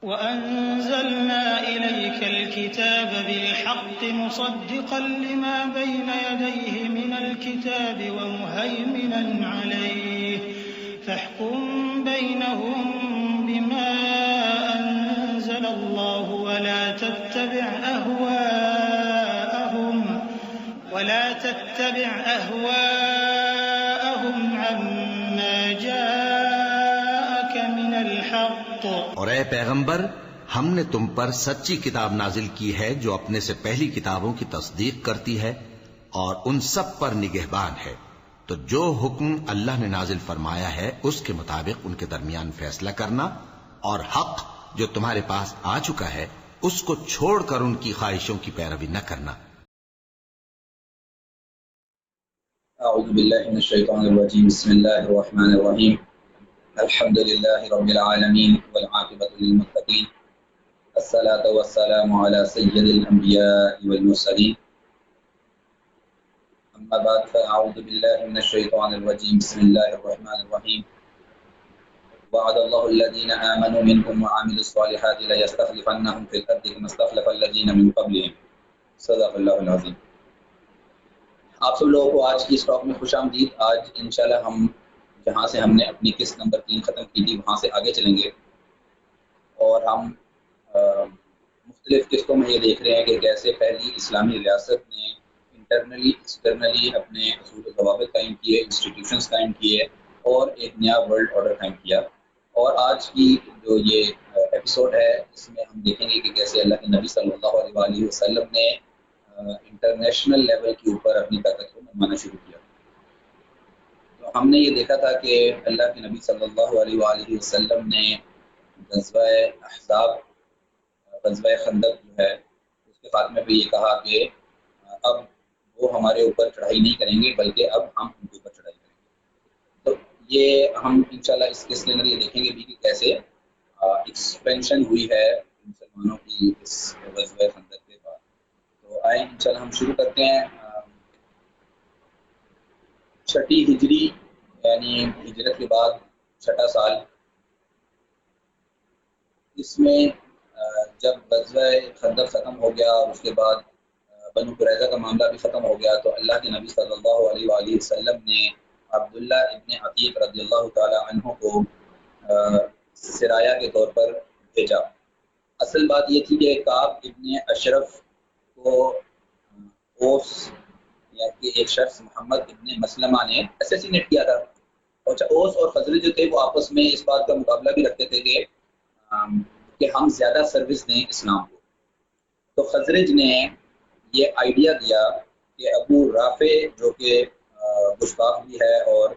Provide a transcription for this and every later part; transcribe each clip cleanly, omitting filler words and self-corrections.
وَأَنزَلْنَا إِلَيْكَ الْكِتَابَ بِالْحَقِّ مُصَدِّقًا لِمَا بَيْنَ يَدَيْهِ مِنَ الْكِتَابِ وَمُهَيْمِنًا عَلَيْهِ فَاحْكُم بَيْنَهُم بِمَا أَنزَلَ اللَّهُ وَلَا تَتَّبِعْ أَهْوَاءَهُمْ عَمَّا جَاءَكَ مِنَ الْحَقِّ. اور اے پیغمبر، ہم نے تم پر سچی کتاب نازل کی ہے جو اپنے سے پہلی کتابوں کی تصدیق کرتی ہے اور ان سب پر نگہبان ہے، تو جو حکم اللہ نے نازل فرمایا ہے اس کے مطابق ان کے درمیان فیصلہ کرنا، اور حق جو تمہارے پاس آ چکا ہے اس کو چھوڑ کر ان کی خواہشوں کی پیروی نہ کرنا۔ اعوذ باللہ من الشیطان الرجیم، بسم اللہ الرحمن الرحیم، الحمد للہ رب العالمین والعاقبۃ للمتقین، الصلاۃ والسلام علی سید الانبیاء والمرسلین، اما بعد فاعوذ باللہ من الشیطان الرجیم، بسم اللہ الرحمن الرحیم، وعد اللہ الذین آمنوا منکم وعملوا الصالحات لیستخلفنہم فی الارض کما استخلف الذین من قبلہم، صدق اللہ العظیم۔ آپ سب لوگوں کو آج کی اس ٹاک میں خوش آمدید۔ آج انشاءاللہ ہم جہاں سے ہم نے اپنی قسط نمبر 3 ختم کی تھی وہاں سے آگے چلیں گے، اور ہم مختلف قسطوں میں یہ دیکھ رہے ہیں کہ کیسے پہلی اسلامی ریاست نے انٹرنلی ایکسٹرنلی اپنے اصول و ضوابط قائم کیے، انسٹیٹیوشنز قائم کیے، اور ایک نیا ورلڈ آرڈر قائم کیا۔ اور آج کی جو یہ ایپیسوڈ ہے اس میں ہم دیکھیں گے کہ کیسے اللہ کے نبی صلی اللہ علیہ وآلہ وسلم نے انٹرنیشنل لیول کے اوپر اپنی طاقت کو نمانا شروع کیا۔ تو ہم نے یہ دیکھا تھا کہ اللہ کے نبی صلی اللہ علیہ وآلہ وسلم نے غزوہ احزاب، غزوہ خندق جو ہے اس کے خاتمے پہ یہ کہا کہ اب وہ ہمارے اوپر چڑھائی نہیں کریں گے بلکہ اب ہم ان کے اوپر چڑھائی کریں گے۔ تو یہ ہم انشاءاللہ اس کے اندر یہ دیکھیں گے بھی کہ کیسے ایکسپینشن ہوئی ہے مسلمانوں کی اس غزوہ خندق کے بعد۔ تو آئیں انشاءاللہ ہم شروع کرتے ہیں۔ چھٹی ہجری یعنی ہجرت کے بعد چھٹا سال، اس میں جب غزوہ خندق ختم ہو گیا اور اس کے بعد بنو قریظہ کا معاملہ بھی ختم ہو گیا، تو اللہ کے نبی صلی اللہ علیہ وآلہ وسلم نے عبداللہ ابن عتیق رضی اللہ تعالی عنہ کو سرایہ کے طور پر بھیجا۔ اصل بات یہ تھی کہ کعب ابن اشرف کو اوس یا کہ ایک شخص محمد ابن مسلمہ نے اسیسینیٹ کیا تھا۔ اچھا، اوس اور خزرج جو تھے وہ آپس میں اس بات کا مقابلہ بھی رکھتے تھے کہ ہم زیادہ سروس دیں اسلام کو۔ تو خزرج نے یہ آئیڈیا دیا کہ ابو رافع جو کہ گستاخ بھی ہے اور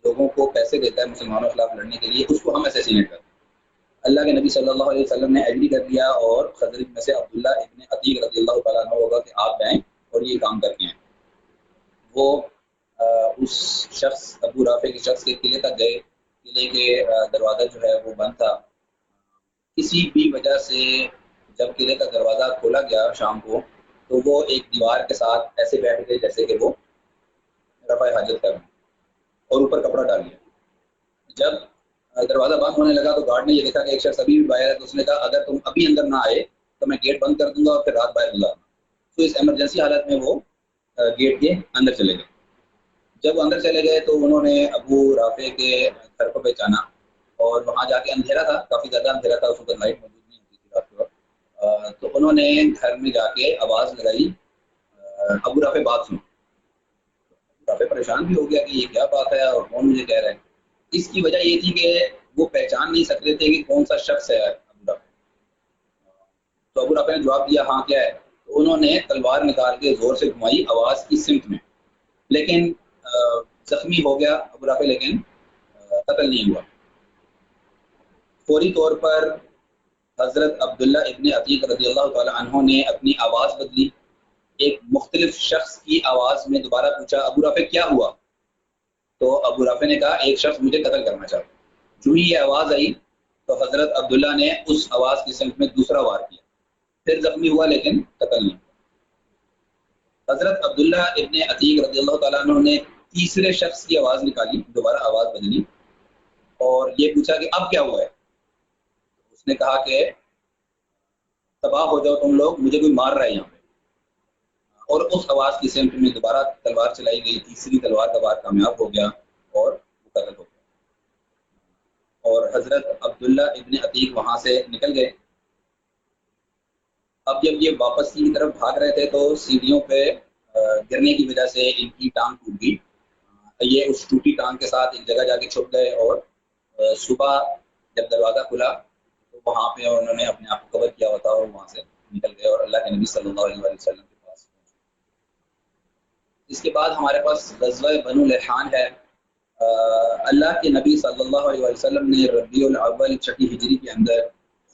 لوگوں کو پیسے دیتا ہے مسلمانوں کے خلاف لڑنے کے لیے، اس کو ہم اسیسینیٹ کرتے ہیں۔ اللہ کے نبی صلی اللہ علیہ وسلم نے ایگری کر دیا، اور خزرج میں سے عبداللہ ابن عتیق رضی اللہ تعالیٰ عنہ ہوگا کہ آپ جائیں اور یہ کام کر کے ہیں۔ وہ اس شخص ابو رافع کے شخص کے قلعے تک گئے۔ قلعے کے دروازہ جو ہے وہ بند تھا، کسی بھی وجہ سے جب قلعے کا دروازہ کھولا گیا شام کو تو وہ ایک دیوار کے ساتھ ایسے بیٹھ گئے جیسے کہ وہ رفع حاجت کر رہے ہیں، اور اوپر کپڑا ڈال لیا۔ جب دروازہ بند ہونے لگا تو گارڈ نے یہ دیکھا کہ ایک شخص ابھی بھی باہر ہے، تو اس نے کہا اگر تم ابھی اندر نہ آئے تو میں گیٹ بند کر دوں گا اور پھر رات باہر گزاروں گا۔ تو اس ایمرجنسی حالت میں وہ گیٹ کے اندر چلے گئے۔ جب وہ اندر چلے گئے تو انہوں نے ابو رافع کے گھر کو پہچانا، اور وہاں جا کے اندھیرا تھا، کافی زیادہ اندھیرا تھا، اس وقت لائٹ موجود نہیں ہوتی تھی رات کے وقت۔ تو انہوں نے گھر میں جا کے آواز لگائی، ابو رافع بات سنو۔ رافع پریشان بھی ہو گیا کہ یہ کیا بات ہے اور کون مجھے کہہ رہا ہے۔ اس کی وجہ یہ تھی کہ وہ پہچان نہیں سک رہے تھے کہ کون سا شخص ہے ابو رافع۔ تو ابو رافع نے جواب دیا ہاں کیا ہے۔ تو انہوں نے تلوار نکال کے زور سے گھمائی آواز کی سمت میں، لیکن زخمی ہو گیا ابو رافع، لیکن قتل نہیں ہوا۔ فوری طور پر حضرت عبداللہ ابن عتیق رضی اللہ تعالی عنہ نے اپنی آواز بدلی، ایک مختلف شخص کی آواز میں دوبارہ پوچھا ابو رافع کیا ہوا؟ تو ابو رافع نے کہا ایک شخص مجھے قتل کرنا چاہتا۔ جو ہی یہ آواز آئی تو حضرت عبداللہ نے اس آواز کی سمت میں دوسرا وار کیا، پھر زخمی ہوا لیکن قتل نہیں ہوا۔ حضرت عبداللہ ابن عتیق رضی اللہ تعالیٰ عنہ نے تیسرے شخص کی آواز نکالی، دوبارہ آواز بدلی، اور یہ پوچھا کہ اب کیا ہوا ہے؟ اس اس نے کہا کہ تباہ ہو جاؤ تم لوگ، مجھے کوئی مار رہا ہے یہاں پہ. اور اس آواز کی سمت میں دوبارہ تلوار چلائی گئی، تیسری تلوار کا وار کامیاب ہو گیا اور وہ قتل ہو گیا. اور حضرت عبداللہ ابن عتیق وہاں سے نکل گئے. اب جب یہ واپس کی طرف بھاگ رہے تھے تو سیڑھیوں پہ گرنے کی وجہ سے ان کی ٹانگ ٹوٹ گئی. یہ اس ٹوٹی ٹانگ کے ساتھ ایک جگہ جا کے چھپ گئے، اور صبح جب دروازہ کھلا تو وہاں پہ انہوں نے اپنے آپ کو کور کیا ہوا تھا اور وہاں سے نکل گئے اور اللہ کے نبی صلی اللہ علیہ وسلم کے پاس پہنچے. اس کے بعد ہمارے پاس غزوہ بنو لحان ہے. اللہ کے نبی صلی اللہ علیہ وسلم نے ربیع الاول چھٹی ہجری کے اندر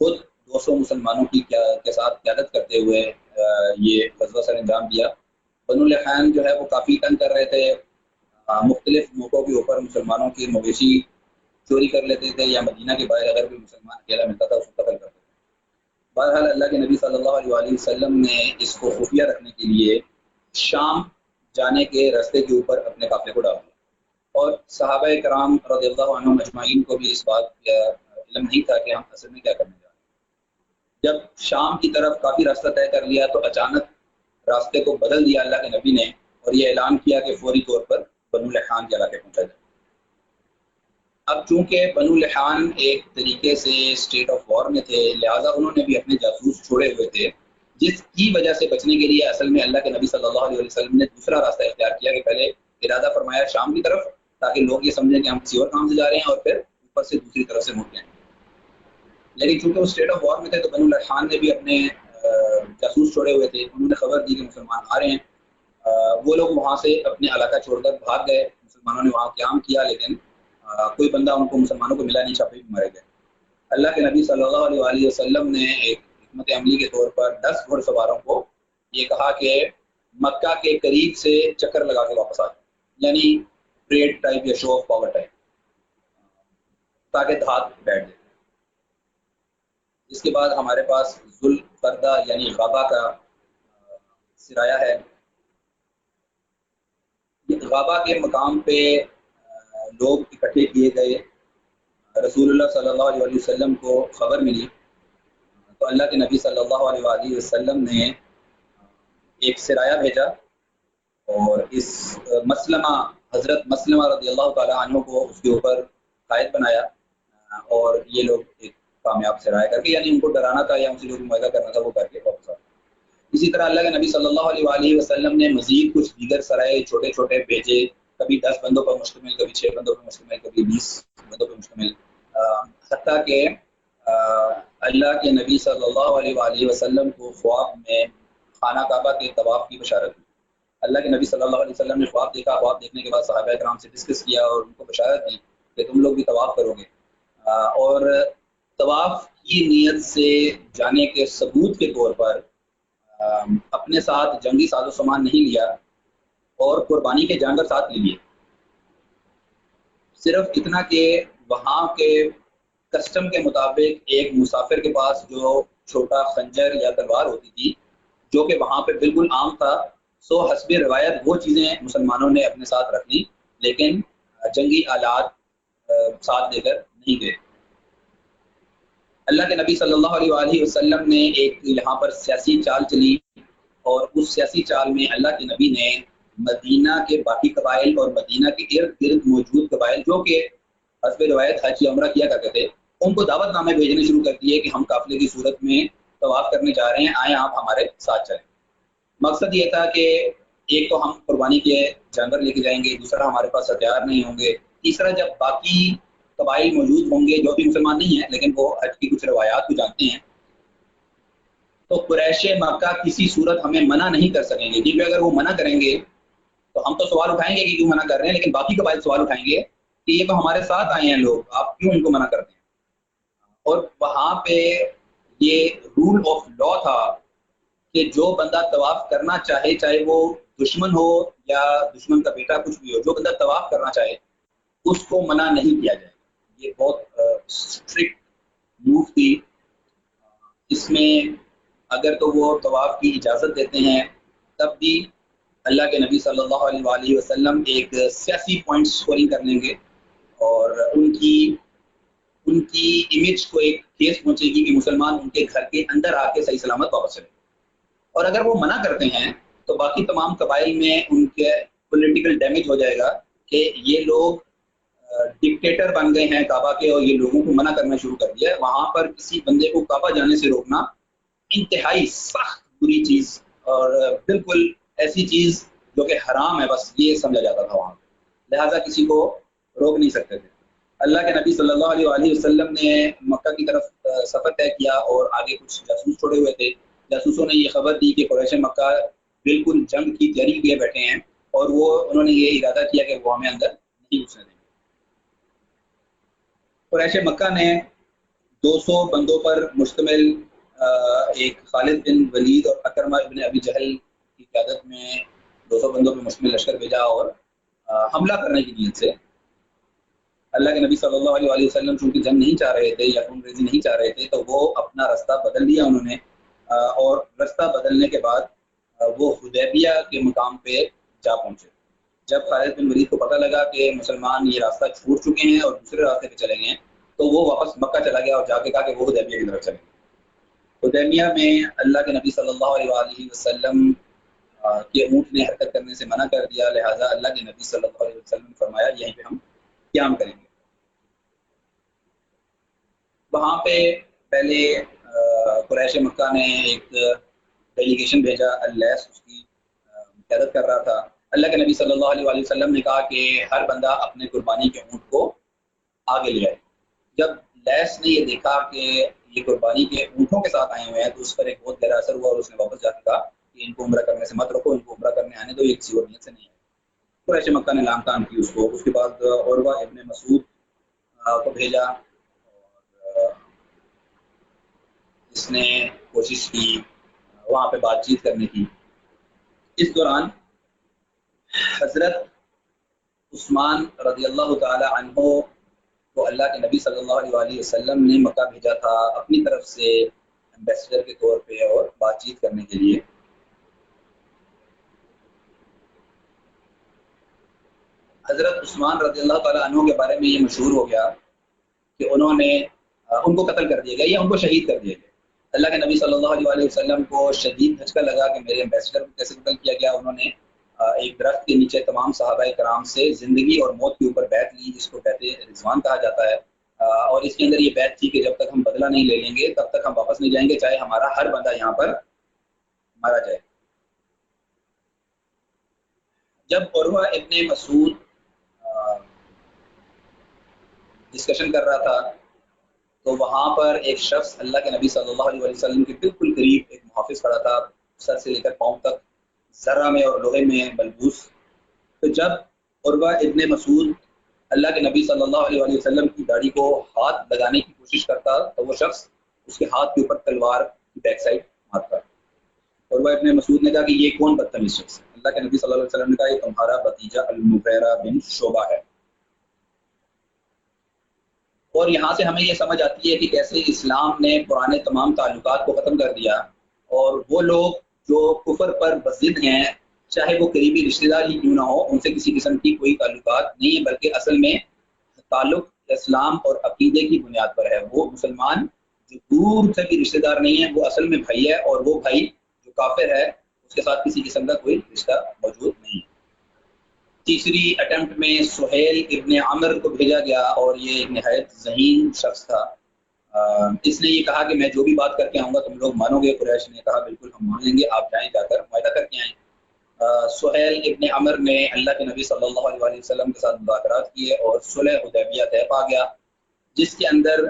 خود 200 مسلمانوں کے ساتھ قیادت کرتے ہوئے یہ غزوہ سر انجام دیا. بنو لحان جو ہے وہ کافی تنگ کر رہے تھے، مختلف موقعوں کے اوپر مسلمانوں کے مویشی چوری کر لیتے تھے، یا مدینہ کے باہر اگر کوئی مسلمان اکیلا ملتا تھا اس کو قتل کرتے تھے. بہرحال اللہ کے نبی صلی اللہ علیہ وسلم نے اس کو خفیہ رکھنے کے لیے شام جانے کے راستے کے اوپر اپنے قافلے کو ڈال دیا، اور صحابہ کرام رضی اللہ عنہم اجمعین کو بھی اس بات کا علم نہیں تھا کہ ہم اصل میں کیا کرنے جا رہے ہیں. جب شام کی طرف کافی راستہ طے کر لیا تو اچانک راستے کو بدل دیا اللہ کے نبی نے، اور یہ اعلان کیا کہ فوری طور پر بنو لحان کے علاقے پہنچا جائے. اب چونکہ بنو لحان ایک طریقے سے اسٹیٹ آف وار میں تھے، لہٰذا انہوں نے بھی اپنے جاسوس چھوڑے ہوئے تھے، جس کی وجہ سے بچنے کے لیے اصل میں اللہ کے نبی صلی اللہ علیہ وسلم نے دوسرا راستہ اختیار کیا کہ پہلے ارادہ فرمایا شام کی طرف، تاکہ لوگ یہ سمجھیں کہ ہم کسی اور کام سے جا رہے ہیں، اور پھر اوپر سے دوسری طرف سے مڑ جائیں. لیکن چونکہ وہ اسٹیٹ آف وار میں تھے تو بنو لحان نے بھی اپنے جاسوس چھوڑے ہوئے تھے. انہوں نے خبر دی کہ مسلمان آ رہے ہیں. وہ لوگ وہاں سے اپنے علاقہ چھوڑ کر بھاگ گئے. مسلمانوں نے وہاں قیام کیا، لیکن کوئی بندہ ان کو مسلمانوں کو ملا نہیں، چھاپے بھی مارے گئے. اللہ کے نبی صلی اللہ علیہ وآلہ وسلم نے ایک حکمت عملی کے طور پر 10 گھڑ سواروں کو یہ کہا کہ مکہ کے قریب سے چکر لگا کے واپس آ جائیں، یعنی پریڈ ٹائپ یا شو آف پاور ٹائپ، تاکہ دھات بیٹھ جائے. اس کے بعد ہمارے پاس ذوالقردہ یعنی غابہ کا سرایہ ہے. غابہ کے مقام پہ لوگ اکٹھے کیے گئے. رسول اللہ صلی اللہ علیہ وسلم کو خبر ملی تو اللہ کے نبی صلی اللہ علیہ وآلہ وسلم نے ایک سرایہ بھیجا، اور اس مسلمہ حضرت مسلمہ رضی اللہ تعالیٰ عنہ کو اس کے اوپر قائد بنایا، اور یہ لوگ ایک کامیاب سرایہ کر کے، یعنی ان کو ڈرانا تھا یا ان سے جو بھی معاہدہ کرنا تھا وہ کر کے واپس آئے. اسی طرح اللہ کے نبی صلی اللہ علیہ وآلہ وسلم نے مزید کچھ دیگر سرائے چھوٹے چھوٹے بھیجے، کبھی 10 بندوں پر مشتمل، کبھی 6 بندوں پر مشتمل، کبھی 20 بندوں پر مشتمل، حتیٰ کہ اللہ کے نبی صلی اللہ علیہ وآلہ وسلم کو خواب میں خانہ کعبہ کے طواف کی بشارت دی. اللہ کے نبی صلی اللہ علیہ وسلم نے خواب دیکھا. خواب دیکھنے کے بعد صحابہ کرام سے ڈسکس کیا اور ان کو بشارت دی کہ تم لوگ بھی طواف کرو گے، اور طواف کی نیت سے جانے کے ثبوت کے طور پر اپنے ساتھ جنگی ساز و سامان نہیں لیا اور قربانی کے جانور ساتھ لے لیے. صرف اتنا کہ وہاں کے کسٹم کے مطابق ایک مسافر کے پاس جو چھوٹا خنجر یا تلوار ہوتی تھی جو کہ وہاں پہ بالکل عام تھا، سو حسب روایت وہ چیزیں مسلمانوں نے اپنے ساتھ رکھ لی، لیکن جنگی آلات ساتھ لے کر نہیں گئے. اللہ کے نبی صلی اللہ علیہ وآلہ وسلم نے ایک یہاں پر سیاسی چال چلی، اور اس سیاسی چال میں اللہ کے نبی نے مدینہ کے باقی قبائل اور مدینہ کے ارد گرد موجود قبائل جو کہ حسب روایت حج یا عمرہ کیا کرتے تھے، ان کو دعوت نامے بھیجنے شروع کر دیے کہ ہم قافلے کی صورت میں طواف کرنے جا رہے ہیں، آئیں آپ ہمارے ساتھ چلیں. مقصد یہ تھا کہ ایک تو ہم قربانی کے جانور لے کے جائیں گے، دوسرا ہمارے پاس ہتھیار نہیں ہوں گے، تیسرا جب باقی قبائل موجود ہوں گے جو بھی مسلمان نہیں ہیں لیکن وہ حج کی کچھ روایات کو جانتے ہیں، تو قریش مکہ کسی صورت ہمیں منع نہیں کر سکیں گے، کیونکہ اگر وہ منع کریں گے تو ہم تو سوال اٹھائیں گے کہ کیوں منع کر رہے ہیں، لیکن باقی قبائل سوال اٹھائیں گے کہ یہ تو ہمارے ساتھ آئے ہیں لوگ، آپ کیوں ان کو منع کرتے ہیں. اور وہاں پہ یہ رول آف لا تھا کہ جو بندہ طواف کرنا چاہے، چاہے وہ دشمن ہو یا دشمن کا بیٹا کچھ بھی ہو، جو بندہ طواف کرنا چاہے اس کو منع نہیں کیا جائے. یہ بہت اسٹرکٹ موو تھی. اس میں اگر تو وہ طواف کی اجازت دیتے ہیں تب بھی اللہ کے نبی صلی اللہ علیہ وآلہ وسلم ایک سیاسی پوائنٹ سکورنگ کر لیں گے، اور ان کی ان کی امیج کو ایک ٹھیس پہنچے گی کہ مسلمان ان کے گھر کے اندر آ کے صحیح سلامت واپس چلے. اور اگر وہ منع کرتے ہیں تو باقی تمام قبائل میں ان کے پولیٹیکل ڈیمیج ہو جائے گا کہ یہ لوگ ڈکٹیٹر بن گئے ہیں کعبہ کے اور یہ لوگوں کو منع کرنا شروع کر دیا ہے. وہاں پر کسی بندے کو کعبہ جانے سے روکنا انتہائی سخت بری چیز اور بالکل ایسی چیز جو کہ حرام ہے، بس یہ سمجھا جاتا تھا وہاں. لہٰذا کسی کو روک نہیں سکتے تھے. اللہ کے نبی صلی اللہ علیہ وآلہ وسلم نے مکہ کی طرف سفر طے کیا اور آگے کچھ جاسوس چھوڑے ہوئے تھے. جاسوسوں نے یہ خبر دی کہ قریش مکہ بالکل جنگ کی تیاری کیے بیٹھے ہیں اور انہوں نے یہ ارادہ کیا کہ وہ ہمیں اندر نہیں گھسنے دیں گے. قریش مکہ نے 200 بندوں پر مشتمل ایک خالد بن ولید اور اکرمہ ابن ابی جہل کی قیادت میں 200 بندوں پر مشتمل لشکر بھیجا اور حملہ کرنے کی نیت سے. اللہ کے نبی صلی اللہ علیہ وآلہ وسلم چونکہ جنگ نہیں چاہ رہے تھے یا خون ریزی نہیں چاہ رہے تھے تو وہ اپنا راستہ بدل لیا انہوں نے، اور راستہ بدلنے کے بعد وہ حدیبیہ کے مقام پہ جا پہنچے. جب خالد بن ولید کو پتہ لگا کہ مسلمان یہ راستہ چھوڑ چکے ہیں اور دوسرے راستے پہ چلے گئے ہیں تو وہ واپس مکہ چلا گیا اور جا کے کہا کہ وہ حدیبیہ کی طرف چلے گئے. حدیبیہ میں اللہ کے نبی صلی اللہ علیہ وآلہ وسلم کے اونٹ نے حرکت کرنے سے منع کر دیا، لہٰذا اللہ کے نبی صلی اللہ علیہ وسلم نے فرمایا یہیں پہ ہم قیام کریں گے. وہاں پہ پہلے قریش مکہ نے ایک ڈیلیگیشن بھیجا، اللیث اس کی قیادت کر رہا تھا. اللہ کے نبی صلی اللہ علیہ وآلہ وسلم نے کہا کہ ہر بندہ اپنے قربانی کے اونٹ کو آگے لے آئے. جب لیث نے یہ دیکھا کہ یہ قربانی کے اونٹوں کے ساتھ آئے ہوئے ہیں تو اس پر ایک بہت گہرا اثر ہوا اور اس نے واپس جا کے کہا کہ ان کو عمرہ کرنے سے مت روکو، ان کو عمرہ کرنے آنے دو، یہ کسی اور نیت سے نہیں ہے. قریش مکہ نے لام تان کی اس کو. اس کے بعد عروہ ابن مسعود کو بھیجا اور اس نے کوشش کی وہاں پہ بات چیت کرنے کی. اس دوران حضرت عثمان رضی اللہ تعالی عنہ کو اللہ کے نبی صلی اللہ علیہ وآلہ وسلم نے مکہ بھیجا تھا اپنی طرف سے ایمبیسڈر کے طور پہ اور بات چیت کرنے کے لیے. حضرت عثمان رضی اللہ تعالی عنہ کے بارے میں یہ مشہور ہو گیا کہ انہوں نے ان کو قتل کر دیا گیا یا ان کو شہید کر دیا گیا. اللہ کے نبی صلی اللہ علیہ وآلہ وسلم کو شدید دھچکا لگا کہ میرے ایمبیسڈر کو کیسے قتل کیا گیا. انہوں نے ایک درخت کے نیچے تمام صحابہ کرام سے زندگی اور موت کے اوپر بیعت لی، جس کو بیعت رضوان کہا جاتا ہے. اور اس کے اندر یہ بیعت تھی کہ جب تک ہم بدلہ نہیں لے لیں گے تب تک ہم واپس نہیں جائیں گے، چاہے ہمارا ہر بندہ یہاں پر مارا جائے. جب عروہ ابن مسعود ڈسکشن کر رہا تھا تو وہاں پر ایک شخص اللہ کے نبی صلی اللہ علیہ وسلم کے بالکل قریب ایک محافظ کھڑا تھا، سر سے لے کر پاؤں تک ذرہ میں اور لوہے میں ملبوس. تو جب عروہ ابن مسعود اللہ کے نبی صلی اللہ علیہ وسلم کی داڑھی کو ہاتھ لگانے کی کوشش کرتا تو وہ شخص اس کے ہاتھ کے اوپر تلوار کی بیک سائڈ مارتا. عروہ ابن مسعود نے کہا کہ یہ کون بدتمیز شخص ہے؟ اللہ کے نبی صلی اللہ علیہ وسلم نے کہا یہ تمہارا بھتیجا المغیرہ بن شعبہ ہے. اور یہاں سے ہمیں یہ سمجھ آتی ہے کہ کیسے اسلام نے پرانے تمام تعلقات کو ختم کر دیا اور وہ لوگ جو کفر پر بضد ہیں چاہے وہ قریبی رشتہ دار ہی کیوں نہ ہو ان سے کسی قسم کی کوئی تعلقات نہیں ہے، بلکہ اصل میں تعلق اسلام اور عقیدے کی بنیاد پر ہے. وہ مسلمان جو دور سے بھی رشتہ دار نہیں ہے وہ اصل میں بھائی ہے، اور وہ بھائی جو کافر ہے اس کے ساتھ کسی قسم کا کوئی رشتہ موجود نہیں ہے. تیسری اٹمپٹ میں سہیل ابن عمر کو بھیجا گیا اور یہ ایک نہایت ذہین شخص تھا. اس نے یہ کہا کہ میں جو بھی بات کر کے آؤں گا تم لوگ مانو گے. قریش نے کہا بالکل ہم مان لیں گے، آپ جائیں جا کر معاہدہ کر کے آئیں. سہیل ابن عمر نے اللہ کے نبی صلی اللہ علیہ وآلہ وسلم کے ساتھ مذاکرات کیے اور صلح حدیبیہ طے پا گیا، جس کے اندر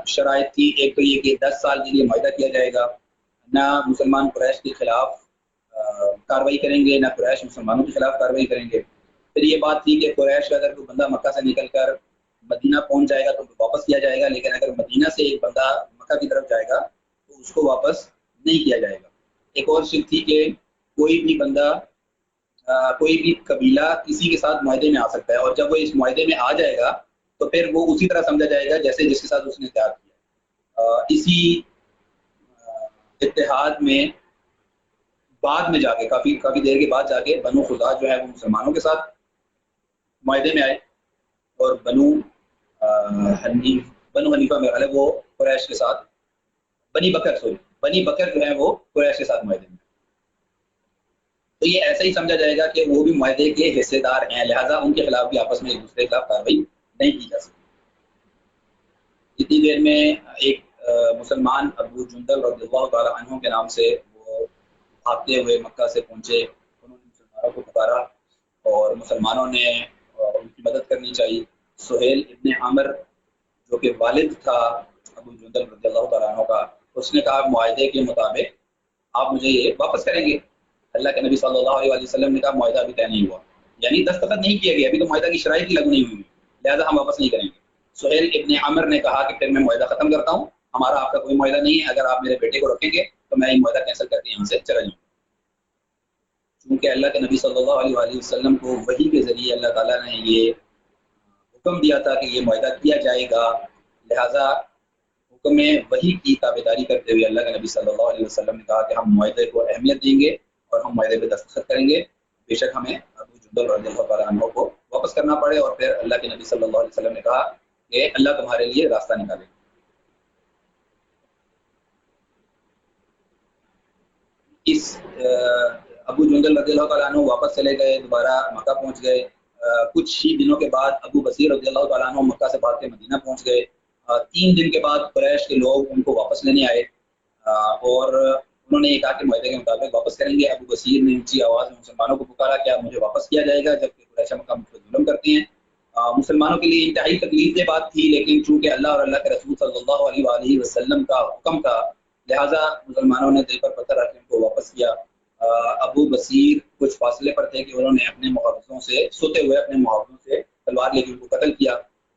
شرائط تھی. ایک تو یہ کہ 10 سال کے لیے معاہدہ کیا جائے گا، نہ مسلمان قریش کے خلاف کارروائی کریں گے نہ قریش مسلمانوں کے خلاف کارروائی کریں گے. پھر یہ بات تھی کہ قریش کا اگر کوئی بندہ مکہ سے نکل کر مدینہ پہنچ جائے گا تو واپس کیا جائے گا، لیکن اگر مدینہ سے ایک بندہ مکہ کی طرف جائے گا تو اس کو واپس نہیں کیا جائے گا. ایک اور شرط تھی کہ کوئی بھی بندہ کوئی بھی قبیلہ کسی کے ساتھ معاہدے میں آ سکتا ہے، اور جب وہ اس معاہدے میں آ جائے گا تو پھر وہ اسی طرح سمجھا جائے گا جیسے جس کے ساتھ اس نے اتحاد کیا. اسی اتحاد میں بعد میں جا کے کافی دیر کے بعد جا کے بنو خزاعہ جو ہے وہ مسلمانوں کے ساتھ معاہدے میں آئے اور بنو حنیف بنو حنیفہ میں غالب وہ قریش کے ساتھ بنی بکر جو ہیں وہ قریش کے ساتھ معاہدے میں. تو یہ ایسا ہی سمجھا جائے گا کہ وہ بھی معاہدے کے حصے دار ہیں، لہٰذا ان کے خلاف بھی آپس میں ایک دوسرے کے خلاف کارروائی نہیں کی جا سکتی. اتنی دیر میں ایک مسلمان ابو جندل رضی اللہ تعالیٰ عنہ کے نام سے وہ بھاگتے ہوئے مکہ سے پہنچے. انہوں نے مسلمانوں کو پکارا اور مسلمانوں نے ان کی مدد کرنی چاہیے. سہیل ابن عامر جو کہ والد تھا ابو جندل رضی اللہ تعالیٰ عنہ کا، اس نے کہا معاہدے کے مطابق آپ مجھے یہ واپس کریں گے. اللہ کے نبی صلی اللہ علیہ وسلم نے کہا معاہدہ ابھی طے نہیں ہوا، یعنی دستخط نہیں کیا گیا، ابھی تو معاہدہ کی شرائط ہی لاگو نہیں ہوئی، لہٰذا ہم واپس نہیں کریں گے. سہیل ابن عامر نے کہا کہ پھر میں معاہدہ ختم کرتا ہوں، ہمارا آپ کا کوئی معاہدہ نہیں ہے، اگر آپ میرے بیٹے کو رکھیں گے تو میں یہ معاہدہ کینسل کر کے یہاں سے چلا جاؤں. چونکہ اللہ کے نبی صلی اللہ علیہ وسلم کو وحی کے ذریعے اللہ تعالیٰ نے یہ حکم دیا تھا کہ یہ معاہدہ کیا جائے گا، لہٰذا حکم وحی کی تابعداری کرتے ہوئے اللہ کے نبی صلی اللہ علیہ وسلم نے کہا کہ ہم معاہدے کو اہمیت دیں گے اور ہم معاہدے پہ دستخط کریں گے، بے شک ہمیں ابو جندل رضی اللہ تعالیٰ عنہ کو واپس کرنا پڑے. اور پھر اللہ کے نبی صلی اللہ علیہ وسلم نے کہا کہ اللہ تمہارے لیے راستہ نکالے. اس ابو جندل رضی اللہ تعالیٰ عنہ واپس چلے گئے، دوبارہ مکہ پہنچ گئے. کچھ ہی دنوں کے بعد ابو بصیر رضی اللہ تعالیٰ عنہ مکہ سے بھاگ کے مدینہ پہنچ گئے. 3 دن کے بعد قریش کے لوگ ان کو واپس لینے آئے اور انہوں نے یہ کہا کہ معاہدے کے مطابق واپس کریں گے. ابو بصیر نے اونچی آواز میں مسلمانوں کو پکارا کہ اب مجھے واپس کیا جائے گا، جبکہ قریش مکہ مجھ پر ظلم کرتے ہیں. مسلمانوں کے لیے انتہائی تکلیف دہ بات تھی، لیکن چونکہ اللہ اور اللہ کے رسول صلی اللہ علیہ وآلہ وسلم کا حکم تھا، لہٰذا مسلمانوں نے دل پر پتھر رکھ کے ان کو واپس کیا. ابو بصیر کچھ فاصلے پر تھے کہ انہوں نے اپنے محافظوں سے سوتے ہوئے اپنے محافظوں سے تلوار لے کے ان کو قتل کیا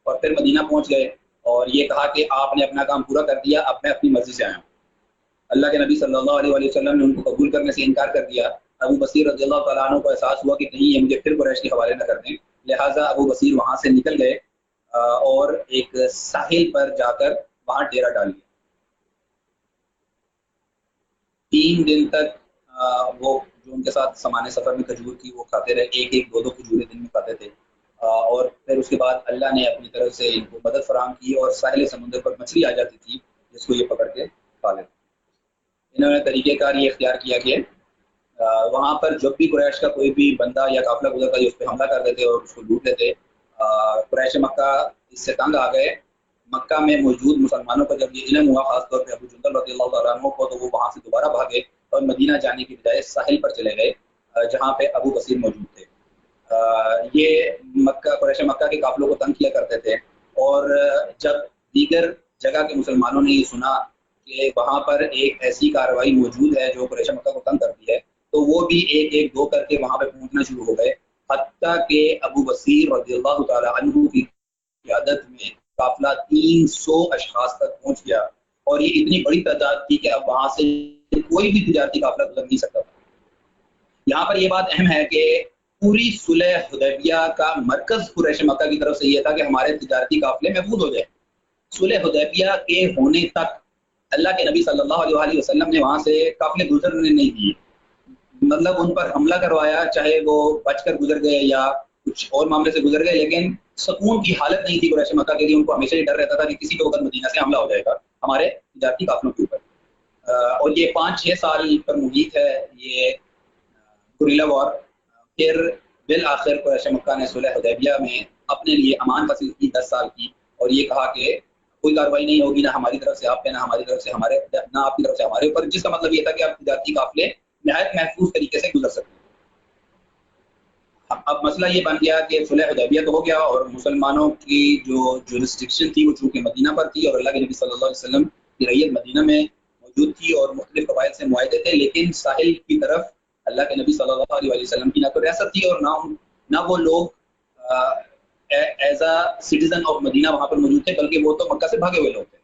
اور پھر مدینہ پہنچ گئے اور یہ کہا کہ آپ نے اپنا کام پورا کر دیا، اب میں اپنی مرضی سے آیا ہوں. اللہ کے نبی صلی اللہ علیہ وآلہ وسلم نے ان کو قبول کرنے سے انکار کر دیا. ابو بصیر رضی اللہ تعالیٰ عنہ کو احساس ہوا کہ کہیں یہ مجھے پھر قریش کے حوالے نہ کر دیں، لہٰذا ابو بصیر وہاں سے نکل گئے اور ایک ساحل پر جا کر وہاں ڈیرا ڈال لیا. 3 دن تک وہ جو ان کے ساتھ سامان سفر میں کھجور تھی وہ کھاتے رہے، 1-2 کھجوریں دن میں کھاتے تھے. اور پھر اس کے بعد اللہ نے اپنی طرف سے ان کو مدد فراہم کی اور ساحل سمندر پر مچھلی آ جاتی تھی جس کو یہ پکڑ کے کھا لیتے. انہوں نے طریقہ کار یہ اختیار کیا کہ وہاں پر جب بھی قریش کا کوئی بھی بندہ یا قافلہ گزرتا ہے اس پہ حملہ کر دیتے اور اس کو لوٹ لیتے. قریش مکہ اس سے تنگ آ گئے. مکہ میں موجود مسلمانوں کو جب یہ علم ہوا، خاص طور پہ ابو جندل رضی اللہ تعالیٰ عنہ کو، تو وہ وہاں سے دوبارہ بھاگے اور مدینہ جانے کی بجائے ساحل پر چلے گئے جہاں پہ ابو بصیر موجود تھے. یہ قریش مکہ کے قافلوں کو تنگ کیا کرتے تھے اور جب دیگر جگہ کے مسلمانوں نے یہ سنا کہ وہاں پر ایک ایسی کارروائی موجود ہے جو قریش مکہ کو تنگ کرتی ہے، تو وہ بھی 1-2 کر کے وہاں پہ پہنچنا شروع ہو گئے، حتیٰ کہ ابو بصیر رضی اللہ تعالیٰ عنہ کی قیادت میں قافلہ 300 اشخاص تک پہنچ گیا اور یہ اتنی بڑی تعداد تھی کہ اب وہاں سے کوئی بھی تجارتی قافلہ گزر نہیں سکتا. یہاں پر یہ بات اہم ہے کہ پوری صلح حدیبیہ کا مرکز قریش مکہ کی طرف سے یہ تھا کہ ہمارے تجارتی قافلے محفوظ ہو جائے. صلح حدیبیہ کے ہونے تک اللہ کے نبی صلی اللہ علیہ وآلہ وسلم نے وہاں سے قافلے گزرنے نہیں دیے، مطلب ان پر حملہ کروایا، چاہے وہ بچ کر گزر گئے یا کچھ اور معاملے سے گزر گئے، لیکن سکون کی حالت نہیں تھی قریش مکہ کے لیے. ان کو ہمیشہ یہ ڈر رہتا تھا کہ کسی کے وقت مدینہ سے حملہ ہو جائے گا ہمارے تجارتی قافلوں کے اوپر. اور یہ 5-6 سال پر محیط ہے یہ گوریلا وار. پھر بالآخر قریش مکہ نے صلح حدیبیہ میں اپنے لیے امان حاصل کی 10 سال کی اور یہ کہا کہ کوئی کاروائی نہیں ہوگی نہ ہماری طرف سے آپ پہ، نہ ہماری طرف سے ہمارے، نہ آپ کی طرف سے ہمارے اوپر، جس کا مطلب یہ تھا کہ آپ تجارتی قافلے نہایت محفوظ طریقے سے گزر سکتے ہیں. اب مسئلہ یہ بن گیا کہ صلح حدیبیہ تو ہو گیا اور مسلمانوں کی جو جورسڈکشن تھی وہ چونکہ مدینہ پر تھی اور اللہ کے نبی صلی اللہ علیہ وسلم کی رعیت مدینہ میں موجود تھی اور مختلف قبائل سے معاہدے تھے، لیکن ساحل کی طرف اللہ کے نبی صلی اللہ علیہ وسلم کی نہ تو ریاست تھی اور نہ وہ لوگ ایز اے سٹیزن آف مدینہ وہاں پر موجود تھے، بلکہ وہ تو مکہ سے بھاگے ہوئے لوگ تھے.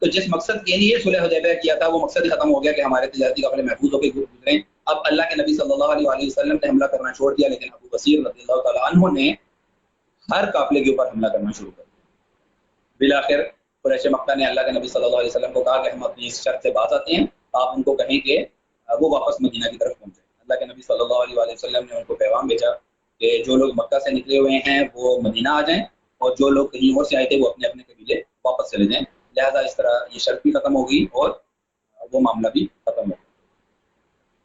تو جس مقصد کے لیے صلح حدیبیہ کیا تھا وہ مقصد ہی ختم ہو گیا کہ ہمارے تجارتی قافلے محفوظ ہو کے گزریں. اب اللہ کے نبی صلی اللہ علیہ وسلم نے حملہ کرنا چھوڑ دیا، لیکن ابو بصیر رضی اللہ تعالیٰ عنہ نے ہر قافلے کے اوپر حملہ کرنا شروع کر دیا. بالآخر قریش مکہ نے اللہ کے نبی صلی اللہ علیہ وسلم کو کہا کہ ہم اپنی اس شرط سے باز آتے ہیں، آپ ان کو کہیں کہ وہ واپس مدینہ کی طرف پہنچے. اللہ کے نبی صلی اللہ علیہ وسلم نے ان کو پیغام بھیجا کہ جو لوگ مکہ سے نکلے ہوئے ہیں وہ مدینہ آ جائیں اور جو لوگ کہیں اور سے آئے تھے وہ اپنے اپنے قبیلے واپس چلے جائیں. لہذا اس طرح یہ شرط بھی ختم ہو گئی اور وہ معاملہ بھی ختم ہو گیا.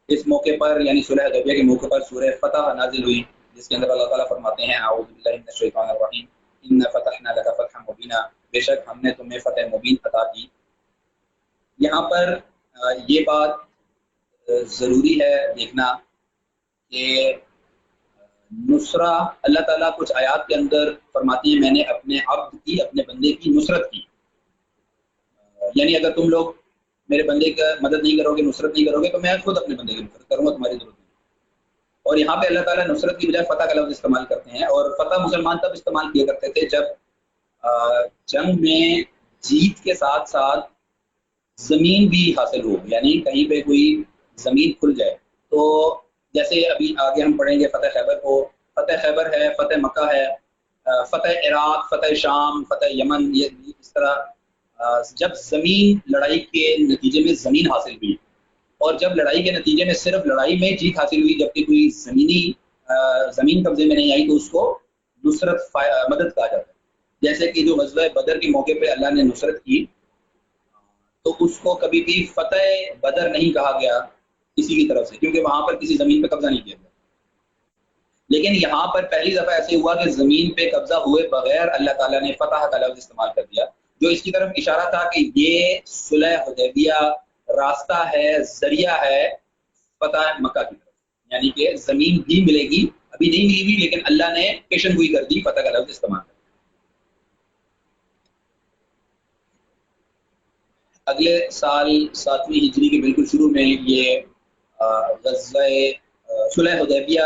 اس موقع پر یعنی صلح حدیبیہ کے موقع پر سورہ فتح نازل ہوئی جس کے اندر اللہ تعالیٰ فرماتے ہیں اعوذ باللہ من الشیطان الرجیم انا فتحنا لک فتحا مبینا، بے شک ہم نے تمہیں فتح مبین عطا کی. یہاں پر یہ بات ضروری ہے دیکھنا کہ نصرہ اللہ تعالیٰ کچھ آیات کے اندر فرماتے ہیں میں نے اپنے عبد کی، اپنے بندے کی نصرت کی. یعنی اگر تم لوگ میرے بندے کا مدد نہیں کرو گے، نصرت نہیں کرو گے، تو میں خود اپنے بندے کی نصرت کروں گا، تمہاری ضرورت نہیں. اور یہاں پہ اللہ تعالیٰ نصرت کی بجائے فتح کا لفظ استعمال کرتے ہیں. اور فتح مسلمان تب استعمال کیا کرتے تھے جب جنگ میں جیت کے ساتھ ساتھ زمین بھی حاصل ہو، یعنی کہیں پہ کوئی زمین کھل جائے. تو جیسے ابھی آگے ہم پڑھیں گے فتح خیبر کو، فتح خیبر ہے، فتح مکہ ہے، فتح عراق، فتح شام، فتح یمن. یہ اس طرح جب زمین لڑائی کے نتیجے میں زمین حاصل ہوئی، اور جب لڑائی کے نتیجے میں صرف لڑائی میں جیت حاصل ہوئی جبکہ کوئی زمین قبضے میں نہیں آئی، تو اس کو نصرت مدد کہا جاتا ہے. جیسے کہ جو غزوہ بدر کے موقع پہ اللہ نے نصرت کی تو اس کو کبھی بھی فتح بدر نہیں کہا گیا کسی کی طرف سے، کیونکہ وہاں پر کسی زمین پہ قبضہ نہیں کیا گیا. لیکن یہاں پر پہلی دفعہ ایسے ہوا کہ زمین پہ قبضہ ہوئے بغیر اللہ تعالیٰ نے فتح کا لفظ استعمال کر دیا، جو اس کی طرف اشارہ تھا کہ یہ صلح حدیبیہ راستہ ہے، ذریعہ ہے فتح مکہ کی طرف. یعنی کہ زمین بھی ملے گی، ابھی نہیں ملی ہوئی لیکن اللہ نے پیشن گوئی کر دی فتح کا لفظ استعمال کر. اگلے سال 7ویں ہجری کے بالکل شروع میں یہ غزوہ صلح حدیبیہ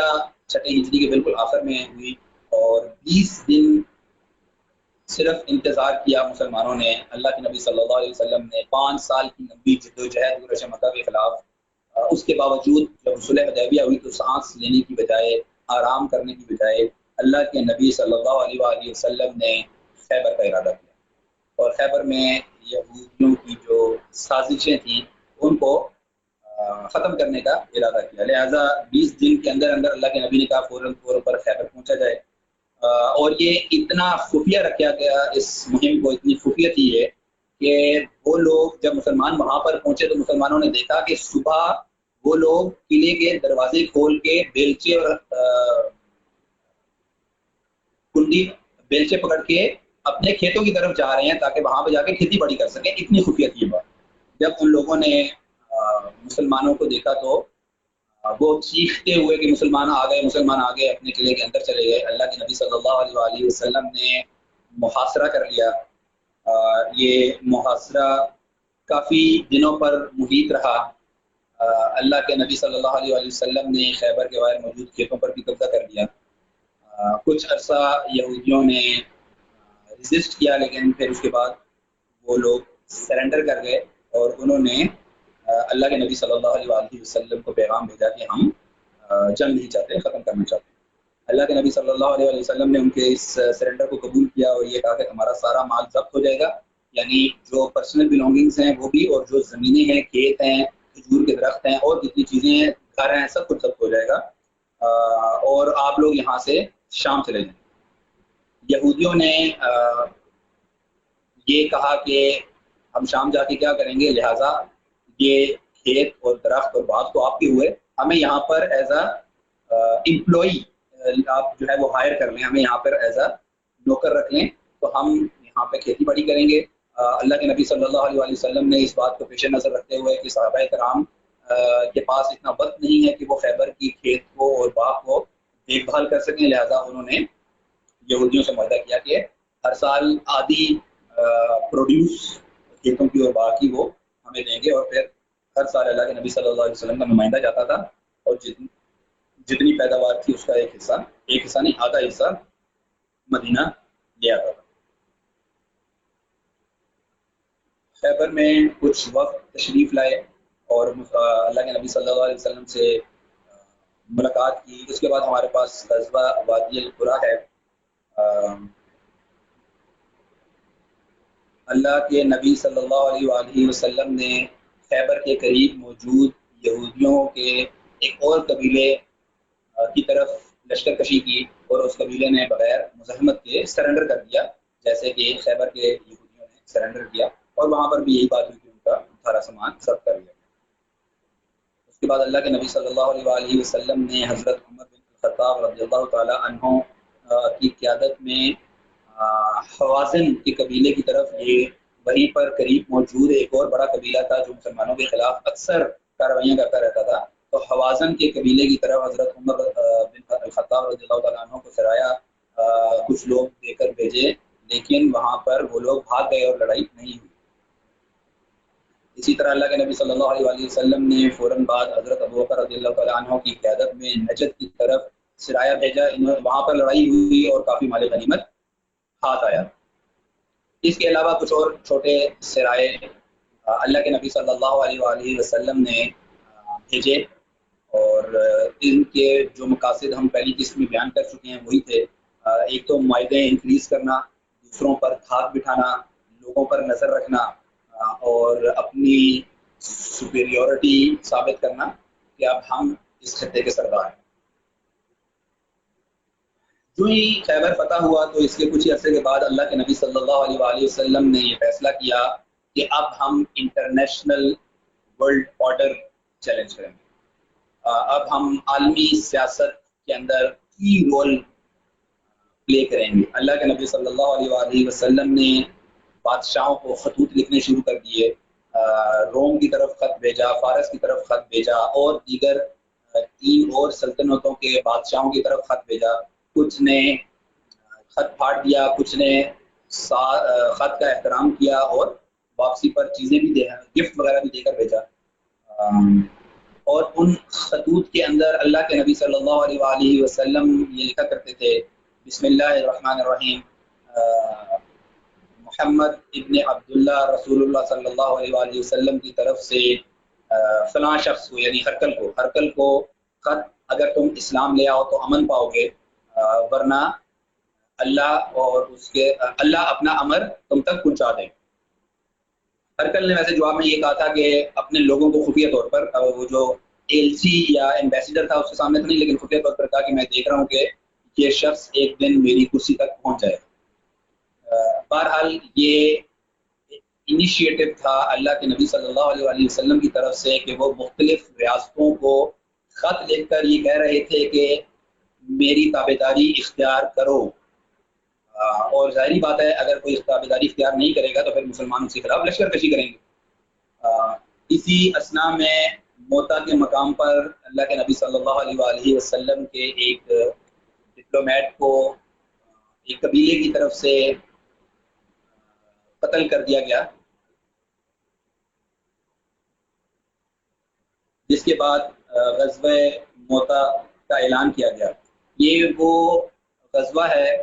6 ہجری کے بالکل آخر میں ہوئی، اور 20 دن صرف انتظار کیا مسلمانوں نے. اللہ کے نبی صلی اللہ علیہ وسلم نے 5 سال کی لمبی جدوجہد گزرش مکہ کے خلاف، اس کے باوجود جب صلح حدیبیہ ہوئی تو سانس لینے کی بجائے، آرام کرنے کی بجائے اللہ کے نبی صلی اللہ علیہ وآلہ وسلم نے خیبر کا ارادہ کیا. اور خیبر میں یہودیوں کی جو سازشیں تھیں ان کو ختم کرنے کا ارادہ کیا. لہذا 20 دن کے اندر اندر اللہ کے نبی نے کہا فوراً طور پر خیبر پہنچا جائے. اور یہ اتنا خفیہ رکھا گیا، اس مہم کو اتنی خفیہ تھی ہے کہ وہ لوگ جب مسلمان وہاں پر پہنچے تو مسلمانوں نے دیکھا کہ صبح وہ لوگ قلعے کے دروازے کھول کے بیلچے اور کنڈی بیلچے پکڑ کے اپنے کھیتوں کی طرف جا رہے ہیں تاکہ وہاں پہ جا کے کھیتی باڑی کر سکیں. اتنی خفیہ تھی یہ بات. جب ان لوگوں نے مسلمانوں کو دیکھا تو وہ چیختے ہوئے کہ مسلمان آ گئے، مسلمان آ گئے، اپنے قلعے کے اندر چلے گئے. اللہ کے نبی صلی اللہ علیہ وآلہ وسلم نے محاصرہ کر لیا. یہ محاصرہ کافی دنوں پر محیط رہا. اللہ کے نبی صلی اللہ علیہ وآلہ وسلم نے خیبر کے باہر موجود کھیتوں پر بھی قبضہ کر لیا. کچھ عرصہ یہودیوں نے ریزسٹ کیا، لیکن پھر اس کے بعد وہ لوگ سرنڈر کر گئے اور انہوں نے اللہ کے نبی صلی اللہ علیہ وآلہ وسلم کو پیغام بھیجا کہ ہم جنگ نہیں چاہتے، ختم کرنا چاہتے ہیں. اللہ کے نبی صلی اللہ علیہ وآلہ وسلم نے ان کے اس سرنڈر کو قبول کیا اور یہ کہا کہ ہمارا سارا مال ضبط ہو جائے گا، یعنی جو پرسنل بلونگنگز ہیں وہ بھی، اور جو زمینیں ہیں، کھیت ہیں، کھجور کے درخت ہیں، اور جتنی چیزیں ہیں، گھر ہیں، سب کچھ ضبط ہو جائے گا اور آپ لوگ یہاں سے شام چلے جائیں. یہودیوں نے یہ کہا کہ ہم شام جا کے کیا کریں گے، لہٰذا یہ کھیت اور درخت اور باغ تو آپ کے ہوئے، ہمیں یہاں پر ایز اے امپلائی آپ جو ہے وہ ہائر کر لیں، ہمیں یہاں پر ایز اے نوکر رکھ لیں تو ہم یہاں پہ کھیتی باڑی کریں گے. اللہ کے نبی صلی اللہ علیہ وآلہ وسلم نے اس بات کو پیش نظر رکھتے ہوئے کہ صحابہ کرام کے پاس اتنا وقت نہیں ہے کہ وہ خیبر کی کھیت کو اور باغ کو دیکھ بھال کر سکیں، لہٰذا انہوں نے یہودیوں سے معاہدہ کیا کہ ہر سال آدھی پروڈیوس کھیتوں کی اور باغ کی وہ ہمیں دیں گے. اور پھر ہر سال اللہ کے نبی صلی اللہ علیہ وسلم کا نمائندہ جاتا تھا اور جتنی پیداوار تھی اس کا ایک حصہ نہیں، آدھا حصہ مدینہ لے آتا تھا. خیبر میں کچھ وقت تشریف لائے اور اللہ کے نبی صلی اللہ علیہ وسلم سے ملاقات کی. اس کے بعد ہمارے پاس غزوہ وادی القریٰ ہے. اللہ کے نبی صلی اللہ علیہ وآلہ وسلم نے خیبر کے قریب موجود یہودیوں کے ایک اور قبیلے کی طرف لشکر کشی کی اور اس قبیلے نے بغیر مزاحمت کے سرنڈر کر دیا، جیسے کہ خیبر کے یہودیوں نے سرنڈر کیا، اور وہاں پر بھی یہی بات ہوئی کہ ان کا سارا سامان ضبط کر لیا۔ اس کے بعد اللہ کے نبی صلی اللہ علیہ وآلہ وسلم نے حضرت عمر بن الخطاب رضی اللہ تعالی عنہ کی قیادت میں حوازن کے قبیلے کی طرف، یہ وہیں پر قریب موجود ایک اور بڑا قبیلہ تھا جو مسلمانوں کے خلاف اکثر کارروائیاں کرتا رہتا تھا، تو حوازن کے قبیلے کی طرف حضرت عمر بن الخطاب رضی اللہ تعالیٰ عنہ کو سرایا کچھ لوگ دے کر بھیجے، لیکن وہاں پر وہ لوگ بھاگ گئے اور لڑائی نہیں ہوئی۔ اسی طرح اللہ کے نبی صلی اللہ علیہ وآلہ وسلم نے فوراً بعد حضرت ابوبکر رضی اللہ تعالیٰ عنہ کی قیادت میں نجد کی طرف سرایا بھیجا، وہاں پر لڑائی ہوئی اور کافی مال غنیمت ہاتھ آیا۔ اس کے علاوہ کچھ اور چھوٹے سرائے اللہ کے نبی صلی اللہ علیہ وآلہ وسلم نے بھیجے، اور ان کے جو مقاصد ہم پہلی قسط میں بیان کر چکے ہیں وہی تھے۔ ایک تو معاہدے انکریز کرنا، دوسروں پر دھاک بٹھانا، لوگوں پر نظر رکھنا، اور اپنی سپیریورٹی ثابت کرنا کہ اب ہم اس خطے کے سردار ہیں۔ جو ہی خیبر فتح ہوا تو اس کے کچھ ہی عرصے کے بعد اللہ کے نبی صلی اللہ علیہ وآلہ وسلم نے یہ فیصلہ کیا کہ اب ہم انٹرنیشنل ورلڈ آرڈر چیلنج کریں گے، اب ہم عالمی سیاست کے اندر کی رول پلے کریں گے۔ اللہ کے نبی صلی اللہ علیہ وآلہ وسلم نے بادشاہوں کو خطوط لکھنے شروع کر دیے، روم کی طرف خط بھیجا، فارس کی طرف خط بھیجا، اور دیگر 3 اور سلطنتوں کے بادشاہوں کی طرف خط بھیجا۔ کچھ نے خط پھاڑ دیا، کچھ نے خط کا احترام کیا اور واپسی پر چیزیں بھی گفٹ وغیرہ بھی دے کر بھیجا۔ اور ان خطوط کے اندر اللہ کے نبی صلی اللہ علیہ وآلہ وسلم یہ لکھا کرتے تھے: بسم اللہ الرحمن الرحیم، محمد ابن عبداللہ رسول اللہ صلی اللہ علیہ وآلہ وسلم کی طرف سے فلاں شخص کو، یعنی ہرکل کو خط، اگر تم اسلام لے آؤ تو امن پاؤ گے، ورنہ اللہ اپنا امر تم تک پہنچا دے۔ ہرکل نے ویسے جواب میں یہ کہا تھا کہ اپنے لوگوں کو خفیہ طور پر، وہ جو ایلچی یا ایمبیسیڈر تھا اس کے سامنے تو نہیں، لیکن خفیہ طور پر کہا کہ میں دیکھ رہا ہوں کہ یہ شخص ایک دن میری کرسی تک پہنچ جائے۔ بہرحال یہ انیشیٹو تھا اللہ کے نبی صلی اللہ علیہ وآلہ وسلم کی طرف سے کہ وہ مختلف ریاستوں کو خط لکھ کر یہ کہہ رہے تھے کہ میری تابعداری اختیار کرو، اور ظاہری بات ہے اگر کوئی تابعداری اختیار نہیں کرے گا تو پھر مسلمان اس کے خلاف لشکر کشی کریں گے۔ اسی اسنا میں موتا کے مقام پر اللہ کے نبی صلی اللہ علیہ وآلہ وسلم کے ایک ڈپلومیٹ کو ایک قبیلے کی طرف سے قتل کر دیا گیا، جس کے بعد غزوہ موتا کا اعلان کیا گیا۔ یہ وہ غزوہ ہے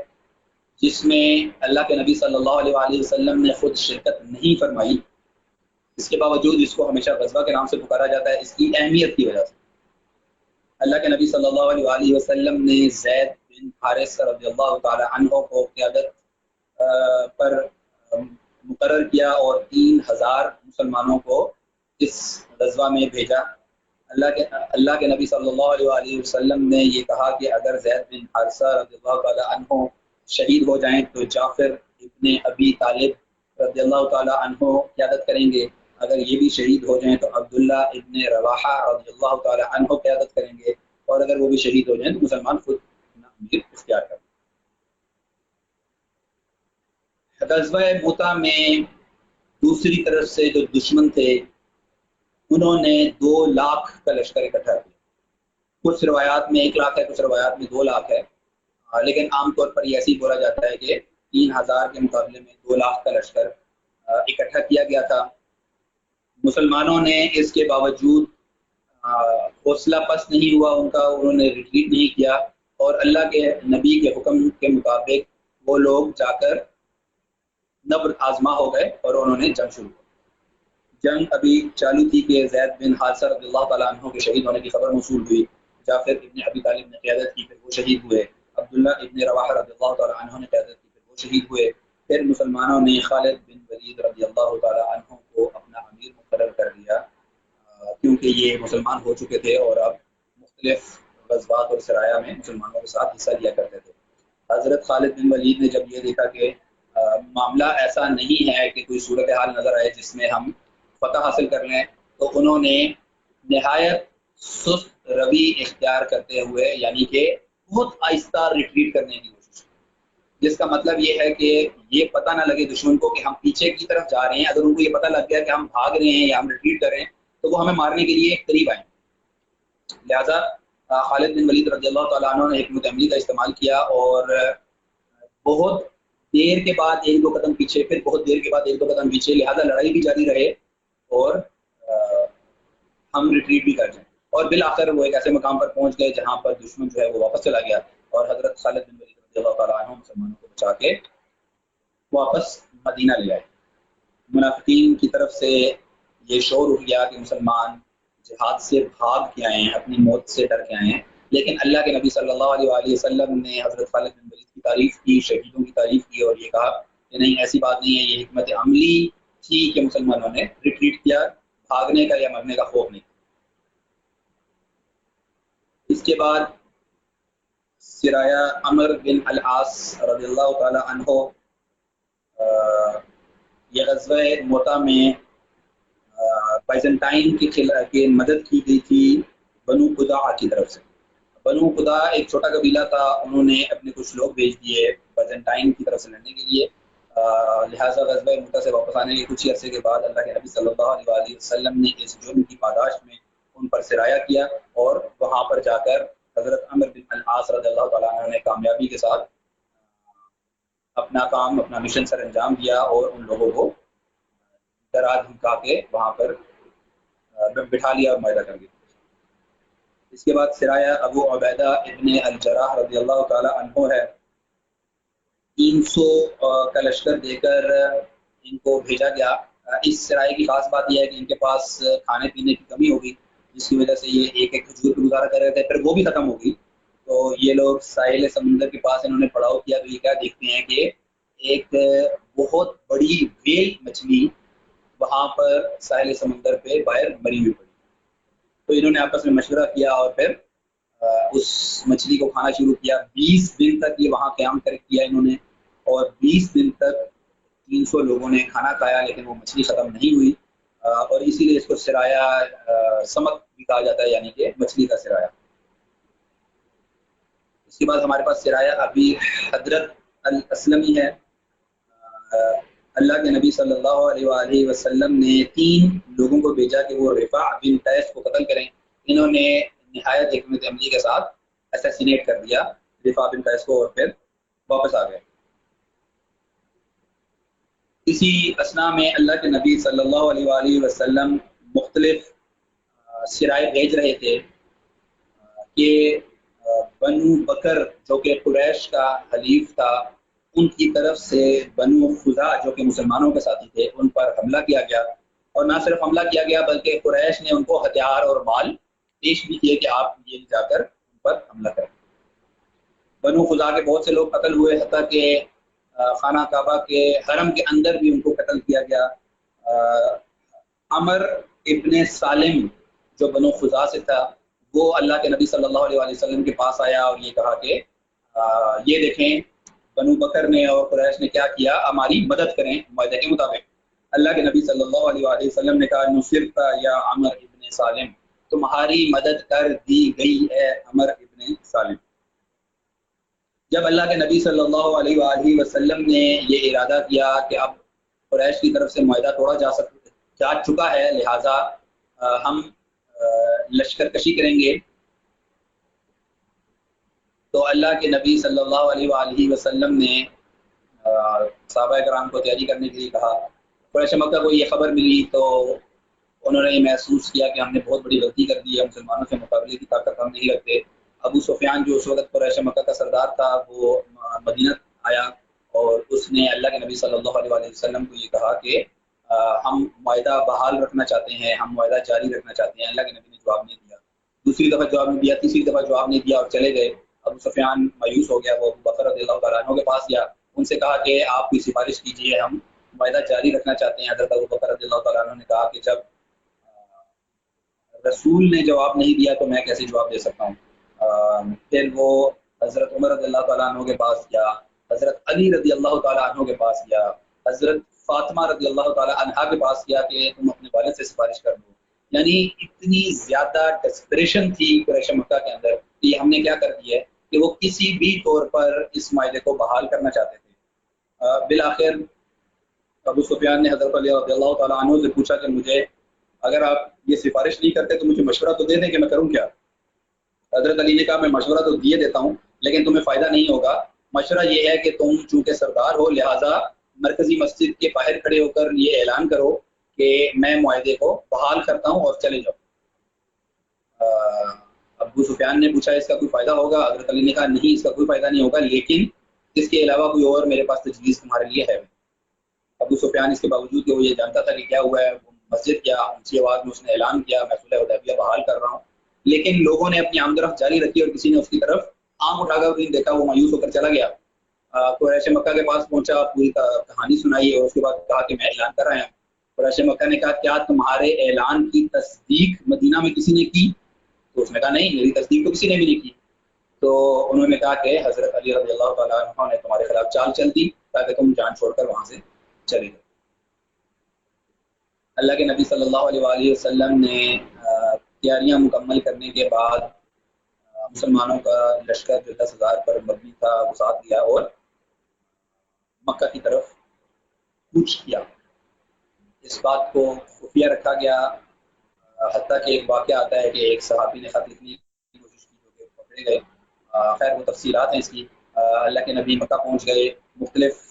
جس میں اللہ کے نبی صلی اللہ علیہ وآلہ وسلم نے خود شرکت نہیں فرمائی، اس کے باوجود اس کو ہمیشہ غزوہ کے نام سے پکارا جاتا ہے، اس کی اہمیت کی وجہ سے۔ اللہ کے نبی صلی اللہ علیہ وآلہ وسلم نے زید بن حارث رضی اللہ تعالی عنہ کو قیادت پر مقرر کیا اور 3000 مسلمانوں کو اس غزوہ میں بھیجا۔ اللہ کے نبی صلی اللہ علیہ وآلہ وسلم نے یہ کہا کہ اگر زید بن حارثہ رضی اللہ تعالی عنہ شہید ہو جائیں تو جعفر ابن ابی طالب رضی اللہ تعالی عنہ قیادت کریں گے، اگر یہ بھی شہید ہو جائیں تو عبداللہ ابن رواحہ رضی اللہ تعالی عنہ قیادت کریں گے، اور اگر وہ بھی شہید ہو جائیں تو مسلمان خود اپنا امیر اختیار کریں۔ غزوہ موتا میں دوسری طرف سے جو دشمن تھے انہوں نے 2 لاکھ کا لشکر اکٹھا کیا۔ کچھ روایات میں 1 لاکھ ہے، کچھ روایات میں 2 لاکھ ہے، لیکن عام طور پر یہ ایسے ہی بولا جاتا ہے کہ 3000 کے مقابلے میں 2 لاکھ کا لشکر اکٹھا کیا گیا تھا۔ مسلمانوں نے اس کے باوجود حوصلہ پست نہیں ہوا ان کا، انہوں نے ریٹریٹ نہیں کیا، اور اللہ کے نبی کے حکم کے مطابق وہ لوگ جا کر نبر آزما ہو گئے اور انہوں نے جنگ شروع کی۔ جنگ ابھی چالو تھی کہ زید بن حارثہ رضی اللہ تعالیٰ عنہ کے شہید ہونے کی خبر موصول ہوئی، جعفر ابن ابی طالب نے قیادت کی، پھر وہ شہید ہوئے، عبداللہ ابن رواحہ رضی اللہ تعالیٰ عنہ نے قیادت کی، پھر وہ شہید ہوئے، پھر مسلمانوں نے خالد بن ولید رضی اللہ تعالیٰ عنہ کو اپنا امیر مقرر کر دیا، کیونکہ یہ مسلمان ہو چکے تھے اور اب مختلف غزوات اور سرایا میں مسلمانوں کے ساتھ حصہ لیا کرتے تھے۔ حضرت خالد بن ولید نے جب یہ دیکھا کہ معاملہ ایسا نہیں ہے کہ کوئی صورتحال نظر آئے جس میں ہم فتح حاصل کر لیں، تو انہوں نے نہایت سست روی اختیار کرتے ہوئے یعنی کہ بہت آہستہ ریٹریٹ کرنے کی کوشش، جس کا مطلب یہ ہے کہ یہ پتہ نہ لگے دشمن کو کہ ہم پیچھے کی طرف جا رہے ہیں۔ اگر ان کو یہ پتہ لگ گیا کہ ہم بھاگ رہے ہیں یا ہم ریٹریٹ کر رہے ہیں تو وہ ہمیں مارنے کے لیے قریب آئیں۔ لہذا خالد بن ولید رضی اللہ تعالیٰ عنہ نے حکمت عملی کا استعمال کیا اور بہت دیر کے بعد ایک دو قدم پیچھے، پھر بہت دیر کے بعد ایک دو قدم پیچھے، لہذا لڑائی بھی جاری رہے اور ہم ریٹریٹ بھی کر جائیں، اور بالآخر وہ ایک ایسے مقام پر پہنچ گئے جہاں پر دشمن جو ہے وہ واپس چلا گیا، اور حضرت خالد بن ولید رضی اللہ تعالیٰ عنہ مسلمانوں کو بچا کے واپس مدینہ لے آئے۔ منافقین کی طرف سے یہ شعور اٹھ گیا کہ مسلمان جہاد سے بھاگ کے آئے ہیں، اپنی موت سے ڈر کے آئے ہیں، لیکن اللہ کے نبی صلی اللہ علیہ وآلہ وسلم نے حضرت خالد بن ولید کی تعریف کی، شہیدوں کی تعریف کی، اور یہ کہا کہ نہیں، ایسی بات نہیں ہے، یہ حکمت عملی تھی کہ مسلمانوں نے ریٹریٹ کیا، بھاگنے کا یا مرنے کا خوف نہیں۔ اس کے بعد سرایہ عمر بن العاص رضی اللہ تعالی عنہ، یہ غزوہ موتا میں بائزنٹائن کی مدد کی گئی تھی بنو قداع کی طرف سے۔ بنو قداع ایک چھوٹا قبیلہ تھا، انہوں نے اپنے کچھ لوگ بھیج دیے بائزنٹائن کی طرف سے لڑنے کے لیے، لہٰذا غزوہ موتا سے واپس آنے کے کچھ ہی عرصے کے بعد اللہ کے نبی صلی اللہ علیہ وآلہ وسلم نے اس جرم کی پاداش میں ان پر سرایہ کیا، اور وہاں پر جا کر حضرت عمر بن العاص رضی اللہ تعالیٰ عنہ نے کامیابی کے ساتھ اپنا کام، اپنا مشن سر انجام دیا، اور ان لوگوں کو ڈرا دھمکا کے وہاں پر بٹھا لیا اور معاہدہ کر دیا۔ اس کے بعد سرایہ ابو عبیدہ ابن الجراح رضی اللہ تعالی عنہ ہے، 300 کا لشکر دے کر ان کو بھیجا گیا۔ اس سرائے کی خاص بات یہ ہے کہ ان کے پاس کھانے پینے کی کمی ہوگی، جس کی وجہ سے یہ ایک ایک کھجور پہ گزارا کر رہے تھے، پھر وہ بھی ختم ہوگی، تو یہ لوگ ساحل سمندر کے پاس انہوں نے پڑاؤ کیا، تو یہ کیا دیکھتے ہیں کہ ایک بہت بڑی ویل مچھلی وہاں پر ساحل سمندر پہ باہر مری ہوئی پڑی، تو انہوں نے آپس میں مشورہ کیا اور پھر اس مچھلی کو کھانا شروع کیا۔ 20 دن تک یہ وہاں قیام کیا انہوں نے، اور 20 دن تک 300 لوگوں نے کھانا کھایا، لیکن وہ مچھلی ختم نہیں ہوئی، اور اسی لیے اس کو سرایہ سمک بھی کہا جاتا ہے، یعنی کہ مچھلی کا سرایہ۔ اس کے بعد ہمارے پاس سرایہ ابی حضرت الاسلمی ہے۔ اللہ کے نبی صلی اللہ علیہ وآلہ وسلم نے 3 لوگوں کو بھیجا کہ وہ رفاع بن قیس کو قتل کریں، انہوں نے نہایت حکمت عملی کے ساتھ اسیسینیٹ کر دیا رفاع بن قیس کو، اور پھر واپس آ گئے۔ اسی اثناء میں اللہ کے نبی صلی اللہ علیہ وآلہ وسلم مختلف سرائے بھیج رہے تھے کہ بنو بکر جو کہ قریش کا حلیف تھا، ان کی طرف سے بنو خزاع جو کہ مسلمانوں کے ساتھی تھے، ان پر حملہ کیا گیا، اور نہ صرف حملہ کیا گیا بلکہ قریش نے ان کو ہتھیار اور مال پیش بھی کیے کہ آپ یہ جا کر ان پر حملہ کریں۔ بنو خزاع کے بہت سے لوگ قتل ہوئے، حتیٰ کہ خانہ کعبہ کے حرم کے اندر بھی ان کو قتل کیا گیا۔ عمر ابن سالم جو بنو خزاع سے تھا، وہ اللہ کے نبی صلی اللہ علیہ وسلم کے پاس آیا اور یہ کہا کہ یہ دیکھیں بنو بکر نے اور قریش نے کیا کیا، ہماری مدد کریں معاہدے کے مطابق۔ اللہ کے نبی صلی اللہ علیہ وسلم نے کہا نصرت یا عمر ابن سالم، تمہاری مدد کر دی گئی ہے عمر ابن سالم۔ جب اللہ کے نبی صلی اللہ علیہ وآلہ وسلم نے یہ ارادہ کیا کہ اب قریش کی طرف سے معاہدہ توڑا جا چکا ہے، لہٰذا ہم لشکر کشی کریں گے، تو اللہ کے نبی صلی اللہ علیہ وآلہ وسلم نے صحابہ کرام کو تیاری کرنے کے لیے کہا۔ قریش مکہ کو یہ خبر ملی تو انہوں نے یہ محسوس کیا کہ ہم نے بہت بڑی غلطی کر دی ہے، مسلمانوں سے مقابلے کی طاقت ہم نہیں رکھتے۔ ابو سفیان جو اس وقت قریش مکہ کا سردار تھا، وہ مدینہ آیا اور اس نے اللہ کے نبی صلی اللہ علیہ وسلم کو یہ کہا کہ ہم معاہدہ بحال رکھنا چاہتے ہیں، ہم معاہدہ جاری رکھنا چاہتے ہیں۔ اللہ کے نبی نے جواب نہیں دیا، دوسری دفعہ جواب نہیں دیا، تیسری دفعہ جواب نہیں دیا اور چلے گئے۔ ابو سفیان مایوس ہو گیا، وہ ابو بکر رضی اللہ تعالیٰ عنہ کے پاس گیا، ان سے کہا کہ آپ کی سفارش کیجیے، ہم معاہدہ جاری رکھنا چاہتے ہیں۔ حضرت ابو بکر رضی اللہ تعالیٰ عنہ نے کہا کہ جب رسول نے جواب نہیں دیا تو میں کیسے جواب دے سکتا ہوں۔ پھر وہ حضرت عمر رضی اللہ تعالیٰ عنہ کے پاس گیا، حضرت علی رضی اللہ تعالیٰ عنہ کے پاس گیا، حضرت فاطمہ رضی اللہ تعالی عنہا کے پاس کیا کہ تم اپنے والد سے سفارش کر دو. یعنی اتنی زیادہ ڈسپریشن تھی قریش مکہ کے اندر کہ ہم نے کیا کر دیا ہے کہ وہ کسی بھی طور پر اس معاہدے کو بحال کرنا چاہتے تھے. بالآخر ابو سفیان نے حضرت علی رضی اللہ تعالیٰ عنہ سے پوچھا کہ مجھے اگر آپ یہ سفارش نہیں کرتے تو مجھے مشورہ تو دے دیں کہ میں کروں کیا. حضرت علی نے کہا میں مشورہ تو دیے دیتا ہوں لیکن تمہیں فائدہ نہیں ہوگا. مشورہ یہ ہے کہ تم چونکہ سردار ہو لہٰذا مرکزی مسجد کے باہر کھڑے ہو کر یہ اعلان کرو کہ میں معاہدے کو بحال کرتا ہوں اور چلے جاؤ. ابو سفیان نے پوچھا اس کا کوئی فائدہ ہوگا؟ حضرت علی نے کہا نہیں اس کا کوئی فائدہ نہیں ہوگا لیکن اس کے علاوہ کوئی اور میرے پاس تجویز تمہارے لیے ہے. ابو سفیان اس کے باوجود کہ وہ یہ جانتا تھا کہ کیا ہوا ہے وہ مسجد کیا اونچی آواز میں اس نے اعلان کیا میں صلح حدیبیہ بحال کر رہا ہوں. لیکن لوگوں نے اپنی آمد و رفت جاری رکھی اور کسی نے اس کی طرف آنکھ اٹھا کر نہیں دیکھا. وہ مایوس ہو کر چلا گیا. قریش مکہ کے پاس پہنچا پوری کہانی سنائی اور اس کے بعد کہا کہ میں اعلان کر رہا ہوں. قریش مکہ نے کہا کیا تمہارے اعلان کی تصدیق مدینہ میں کسی نے کی؟ تو اس نے کہا نہیں میری تصدیق تو کسی نے بھی نہیں کی. تو انہوں نے کہا کہ حضرت علی رضی اللہ تعالیٰ عنہ نے تمہارے خلاف چال چل دی تاکہ تم جان چھوڑ کر وہاں سے چلے گئے. اللہ کے نبی صلی اللہ علیہ وآلہ وسلم نے تیاریاں مکمل کرنے کے بعد مسلمانوں کا لشکر جو 10,000 پر مبنی تھا وہ ساتھ دیا اور مکہ کی طرف کوچ کیا. اس بات کو خفیہ رکھا گیا حتیٰ کہ ایک واقعہ آتا ہے کہ ایک صحابی نے خط لکھنے کی کوشش کی جو کہ پکڑے گئے. خیر وہ تفصیلات ہیں اس کی. اللہ کے نبی مکہ پہنچ گئے. مختلف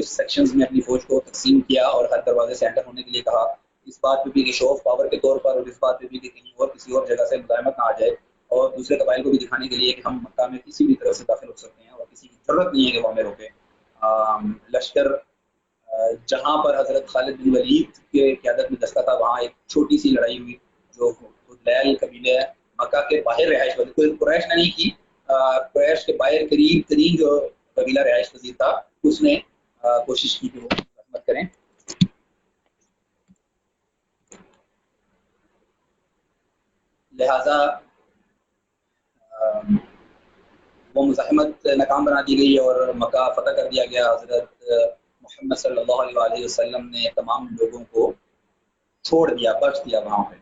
سیکشنز میں اپنی فوج کو تقسیم کیا اور ہر دروازے سے انٹر ہونے کے لیے کہا. اس بات پہ بھی کہ شو آف پاور کے طور پر اور اس بات پہ بھی کہ کہیں اور کسی اور جگہ سے مزاحمت نہ آ جائے اور دوسرے قبائل کو بھی دکھانے کے لیے کہ ہم مکہ میں کسی بھی طرح سے داخل ہو سکتے ہیں اور کسی کی ضرورت نہیں ہے کہ وہ ہمیں روکے. لشکر جہاں پر حضرت خالد بن ولید کے قیادت میں دستہ تھا وہاں ایک چھوٹی سی لڑائی ہوئی جو خدلیل قبیلے مکہ کے باہر رہائش پذیر کوئی قریش نے نہیں کی. قریش کے باہر قریب ترین جو قبیلہ رہائش پذیر تھا اس نے کوشش کی کہ وہ مزاحمت کریں. لہذا وہ مزاحمت ناکام بنا دی گئی اور مکہ فتح کر دیا گیا. حضرت محمد صلی اللہ علیہ وآلہ وسلم نے تمام لوگوں کو چھوڑ دیا بخش دیا وہاں پہ.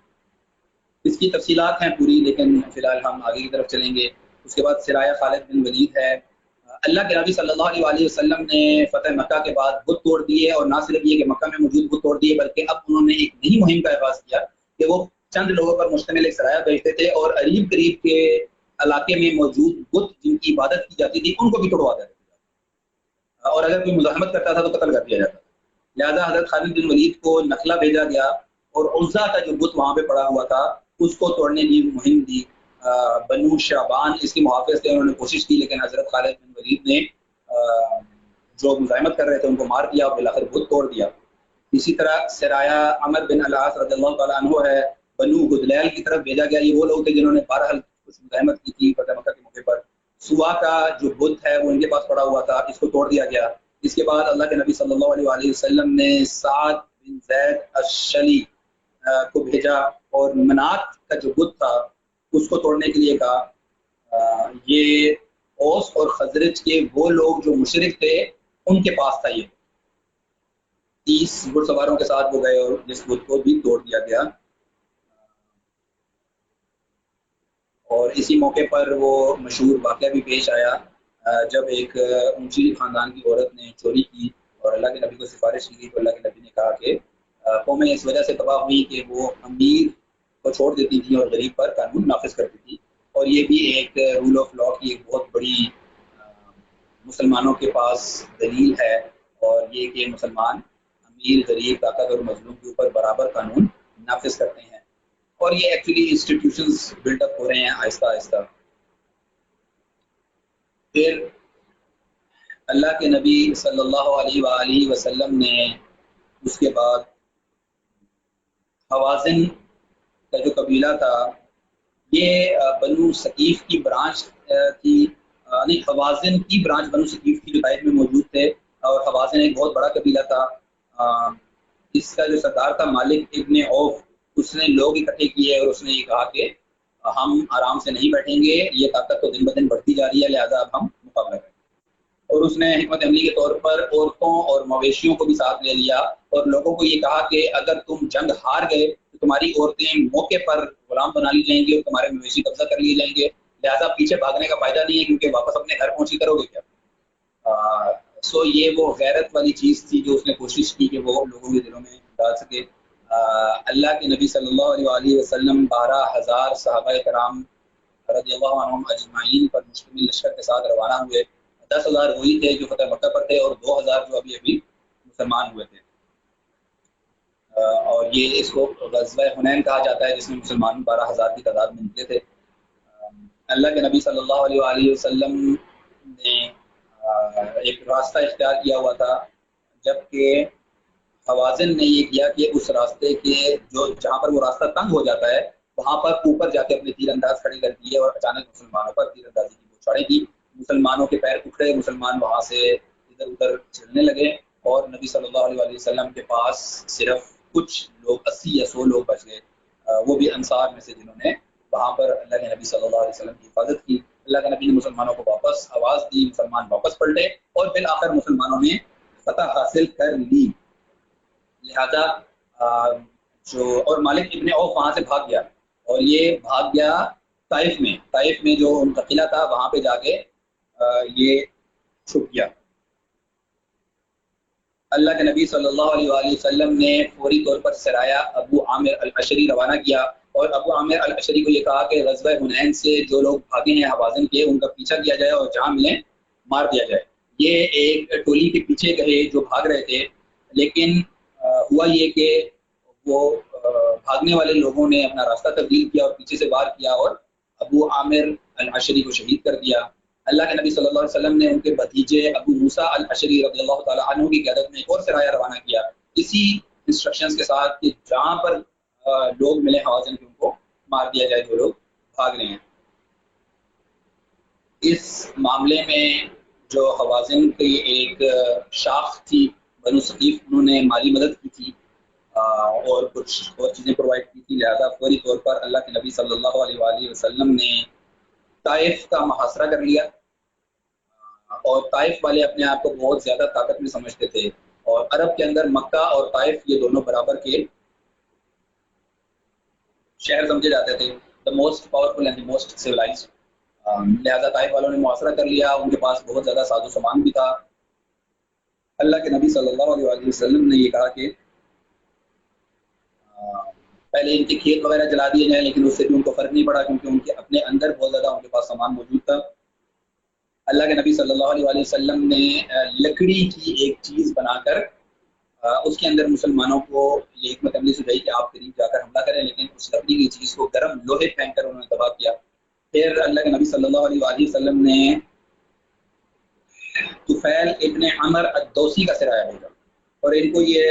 اس کی تفصیلات ہیں پوری لیکن فی الحال ہم آگے کی طرف چلیں گے. اس کے بعد سرایہ خالد بن ولید ہے. اللہ کے نبی صلی اللہ علیہ وآلہ وسلم نے فتح مکہ کے بعد بت توڑ دیے اور نہ صرف یہ کہ مکہ میں موجود بت توڑ دیے بلکہ اب انہوں نے ایک نئی مہم کا آغاز کیا کہ وہ چند لوگوں پر مشتمل ایک سرایہ بھیجتے تھے اور قریب قریب کے علاقے میں موجود بت جن کی عبادت کی جاتی تھی ان کو بھی توڑوا دیتے تھے اور اگر کوئی مزاحمت کرتا تھا تو قتل کر دیا جاتا تھا. لہذا حضرت خالد بن ولید کو نخلا بھیجا گیا اور عزا کا جو بت وہاں پہ پڑا ہوا تھا اس کو توڑنے کی مہم دی. بنو شعبان اس کے محافظ تھے. انہوں نے کوشش کی لیکن حضرت خالد بن ولید نے جو مزاحمت کر رہے تھے ان کو مار دیا اور بالآخر بت توڑ دیا. اسی طرح سرایہ عمر بن العاص رضی اللہ تعالیٰ عنہ ہے بنو غدلیل کی طرف بھیجا گیا. یہ وہ لوگ تھے جنہوں نے بہرحال کچھ مزاحمت کی تھی فتح مکہ کے موقع پر. سوا کا جو بت ہے وہ ان کے پاس پڑا ہوا تھا اس کو توڑ دیا گیا. اس کے بعد اللہ کے نبی صلی اللہ علیہ وآلہ وسلم نے سعد بن زید الشلی کو بھیجا اور منات کا جو بت تھا اس کو توڑنے کے لیے کہا. یہ اوس اور خزرج کے وہ لوگ جو مشرک تھے ان کے پاس تھا. یہ 30 گھڑ سواروں کے ساتھ وہ گئے اور جس بت کو بھی توڑ دیا گیا. اور اسی موقع پر وہ مشہور واقعہ بھی پیش آیا جب ایک اونچی خاندان کی عورت نے چوری کی اور اللہ کے نبی کو سفارش کی تو اللہ کے نبی نے کہا کہ قومیں اس وجہ سے تباہ ہوئی کہ وہ امیر کو چھوڑ دیتی تھی اور غریب پر قانون نافذ کرتی تھی. اور یہ بھی ایک رول آف لا کی ایک بہت بڑی مسلمانوں کے پاس دلیل ہے اور یہ کہ مسلمان امیر غریب طاقت اور مظلوم کے اوپر برابر قانون نافذ کرتے ہیں. اور یہ ایکچولی انسٹیٹیوشنز بلڈ اپ ہو رہے ہیں آہستہ آہستہ. پھر اللہ کے نبی صلی اللہ علیہ وآلہ وسلم نے اس کے بعد حوازن کا جو قبیلہ تھا یہ بنو ثقیف کی برانچ تھی. نہیں حوازن کی برانچ بنو ثقیف کی جو طائف میں موجود تھے اور حوازن ایک بہت بڑا قبیلہ تھا. اس کا جو سردار تھا مالک ابن عوف اس نے لوگ اکٹھے کیے اور اس نے یہ کہا کہ ہم آرام سے نہیں بیٹھیں گے. یہ طاقت تو دن بدن بڑھتی جا رہی ہے لہذا اب ہم مقابلہ کریں. اور اس نے حکمت عملی کے طور پر عورتوں اور مویشیوں کو بھی ساتھ لے لیا اور لوگوں کو یہ کہا کہ اگر تم جنگ ہار گئے تو تمہاری عورتیں موقع پر غلام بنا لی جائیں گی اور تمہارے مویشی قبضہ کر لیے جائیں گے، لہٰذا پیچھے بھاگنے کا فائدہ نہیں ہے کیونکہ واپس اپنے گھر پہنچی کرو گے کیا؟ سو یہ وہ غیرت والی چیز تھی جو اس نے کوشش کی کہ وہ لوگوں کے دلوں میں ڈال سکے۔ اللہ کے نبی صلی اللہ علیہ وآلہ وسلم 12,000 صحابہ کرام رضی اللہ عنہم اجمعین پر مشتمل لشکر کے ساتھ روانہ ہوئے۔ 10,000 وہی تھے جو فتح مکہ پر تھے اور 2,000 جو ابھی ابھی مسلمان ہوئے تھے، اور یہ اس کو غزوہ حنین کہا جاتا ہے جس میں مسلمان 12,000 کی تعداد میں نکلے تھے۔ اللہ کے نبی صلی اللہ علیہ وآلہ وسلم نے ایک راستہ اختیار کیا ہوا تھا، جبکہ حوازن نے یہ کیا کہ اس راستے کے جہاں پر وہ راستہ تنگ ہو جاتا ہے وہاں پر اوپر جا کے اپنے تیر انداز کھڑے کر دیے اور اچانک مسلمانوں پر تیر اندازی کی بوچھاڑیں کی، مسلمانوں کے پیر اکھڑے، مسلمان وہاں سے ادھر ادھر چلنے لگے اور نبی صلی اللہ علیہ وسلم کے پاس صرف کچھ لوگ 80 یا 100 لوگ بچ گئے، وہ بھی انصار میں سے جنہوں نے وہاں پر اللہ کے نبی صلی اللہ علیہ وسلم کی حفاظت کی۔ اللہ کے نبی نے مسلمانوں کو واپس آواز دی، مسلمان واپس پلٹے اور بالآخر مسلمانوں نے فتح حاصل کر لی۔ لہذا اور مالک ابن عوف وہاں سے بھاگ گیا اور یہ بھاگ گیا طائف میں جو ان کا قلعہ تھا وہاں پہ جا کے یہ چھپ گیا۔ اللہ کے نبی صلی اللہ علیہ وآلہ وسلم نے فوری طور پر سرایہ ابو عامر الاشری روانہ کیا اور ابو عامر الاشری کو یہ کہا کہ غزوہ حنین سے جو لوگ بھاگے ہیں حوازن کے ان کا پیچھا کیا جائے اور جہاں ملیں مار دیا جائے۔ یہ ایک ٹولی کے پیچھے گئے جو بھاگ رہے تھے، لیکن ہوا یہ کہ وہ بھاگنے والے لوگوں نے اپنا راستہ تبدیل کیا اور پیچھے سے وار کیا اور ابو عامر الاشری کو شہید کر دیا۔ اللہ کے نبی صلی اللہ علیہ وسلم نے ان کے بھتیجے ابو موسیٰ الاشری رضی اللہ تعالیٰ عنہ کی قیادت میں ایک اور سرایہ روانہ کیا اسی انسٹرکشنز کے ساتھ کہ جہاں پر لوگ ملے حوازن کے ان کو مار دیا جائے جو لوگ بھاگ رہے ہیں۔ اس معاملے میں جو حوازن کی ایک شاخ تھی بنو ثقیف، انہوں نے مالی مدد کی تھی اور کچھ اور چیزیں پرووائڈ کی تھی، لہذا فوری طور پر اللہ کے نبی صلی اللہ علیہ وآلہ وسلم نے طائف کا محاصرہ کر لیا، اور طائف والے اپنے آپ کو بہت زیادہ طاقت میں سمجھتے تھے اور عرب کے اندر مکہ اور طائف یہ دونوں برابر کے شہر سمجھے جاتے تھے، the most powerful and the most civilized۔ لہذا طائف والوں نے محاصرہ کر لیا، ان کے پاس بہت زیادہ ساز و سامان بھی تھا۔ اللہ کے نبی صلی اللہ علیہ وسلم نے یہ کہا کہ پہلے ان کے کھیت وغیرہ جلا دیے جائیں، لیکن اس سے بھی ان کو فرق نہیں پڑا کیونکہ ان کے اپنے اندر بہت زیادہ ان کے پاس سامان موجود تھا۔ اللہ کے نبی صلی اللہ علیہ وسلم نے لکڑی کی ایک چیز بنا کر اس کے اندر مسلمانوں کو یہ حکمت عملی سجائی کہ آپ قریب جا کر حملہ کریں، لیکن اس لکڑی کی چیز کو گرم لوہے پھینک کر انہوں نے تباہ کیا۔ پھر اللہ کے نبی صلی اللہ علیہ وسلم نے طفیل ابن عمر الدوسی کا سرایہ بھیجا اور ان کو یہ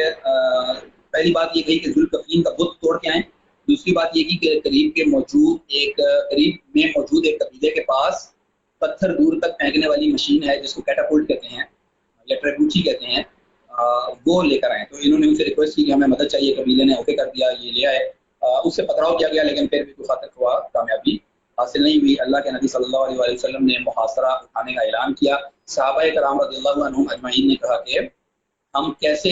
پہلی بات یہ کہی کہ ذوالکفین کا بت توڑ کے آئیں، دوسری بات یہ کی کہ قریب میں موجود ایک قبیلے کے پاس پتھر دور تک پھینکنے والی مشین ہے جس کو کیٹاپولٹ کہتے ہیں یا ٹریپوچی کہتے ہیں، وہ لے کر آئیں۔ تو انہوں نے ان سے ریکویسٹ کی کہ ہمیں مدد چاہیے، قبیلے نے اوکے کر دیا، یہ لے آئے۔ اس سے پکڑاؤ کیا گیا لیکن پھر بھی کوئی خاطر خواہ کامیابی حاصل نہیں ہوئی۔ اللہ کے نبی صلی اللہ علیہ وسلم نے محاصرہ اٹھانے کا اعلان کیا۔ صحابہ کرام رضی اللہ عنہم اجمعین نے کہا کہ ہم کیسے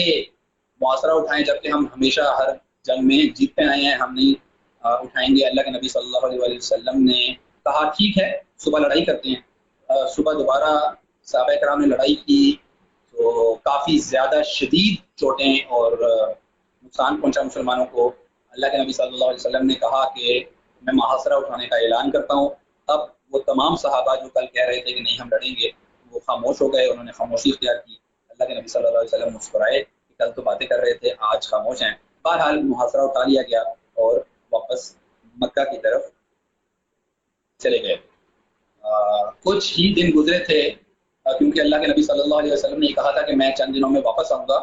محاصرہ اٹھائیں جبکہ ہم ہمیشہ ہر جنگ میں جیتتے آئے ہیں، ہم نہیں اٹھائیں گے۔ اللہ کے نبی صلی اللہ علیہ وسلم نے کہا ٹھیک ہے صبح لڑائی کرتے ہیں۔ صبح دوبارہ صحابہ کرام نے لڑائی کی تو کافی زیادہ شدید چوٹیں اور نقصان پہنچا مسلمانوں کو۔ اللہ کے نبی صلی اللہ علیہ وسلم نے کہا کہ میں محاصرہ اٹھانے کا اعلان کرتا ہوں۔ اب وہ تمام صحابہ جو کل کہہ رہے تھے کہ نہیں ہم لڑیں گے وہ خاموش ہو گئے، انہوں نے خاموشی اختیار کی۔ اللہ کے نبی صلی اللہ علیہ وسلم مسکرائے کہ کل تو باتیں کر رہے تھے آج خاموش ہیں۔ بہرحال محاصرہ اٹھا لیا گیا اور واپس مکہ کی طرف چلے گئے۔ کچھ ہی دن گزرے تھے کیونکہ اللہ کے نبی صلی اللہ علیہ وسلم نے یہ کہا تھا کہ میں چند دنوں میں واپس آؤں گا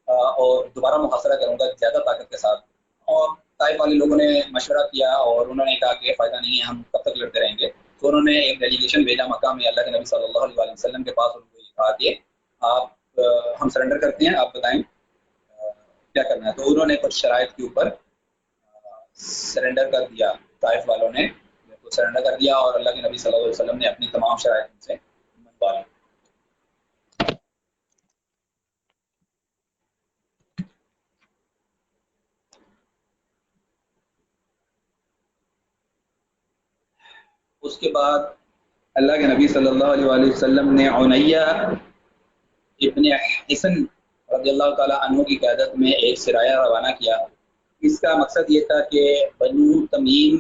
اور دوبارہ محاصرہ کروں گا زیادہ طاقت کے ساتھ، اور طائف والے لوگوں نے مشورہ کیا اور انہوں نے کہا کہ فائدہ نہیں ہے، ہم کب تک لڑتے رہیں گے۔ تو انہوں نے ایک ڈیلیگیشن بھیجا مکہ میں اللہ کے نبی صلی اللہ علیہ وسلم کے پاس، ان کو یہ کہا کہ آپ ہم سرنڈر کرتے ہیں، آپ بتائیں کیا کرنا ہے۔ تو انہوں نے کچھ شرائط کے اوپر سرنڈر کر دیا، طائف والوں نے سرنڈر کر دیا اور اللہ کے نبی صلی اللہ علیہ وسلم نے اپنی تمام شرائط سے منوا لی۔ اس کے بعد اللہ کے نبی صلی اللہ علیہ وآلہ وسلم نے عنیہ ابن حسن رضی اللہ تعالیٰ عنہ کی قیادت میں ایک سرایہ روانہ کیا. اس کا مقصد یہ تھا کہ بنو تمیم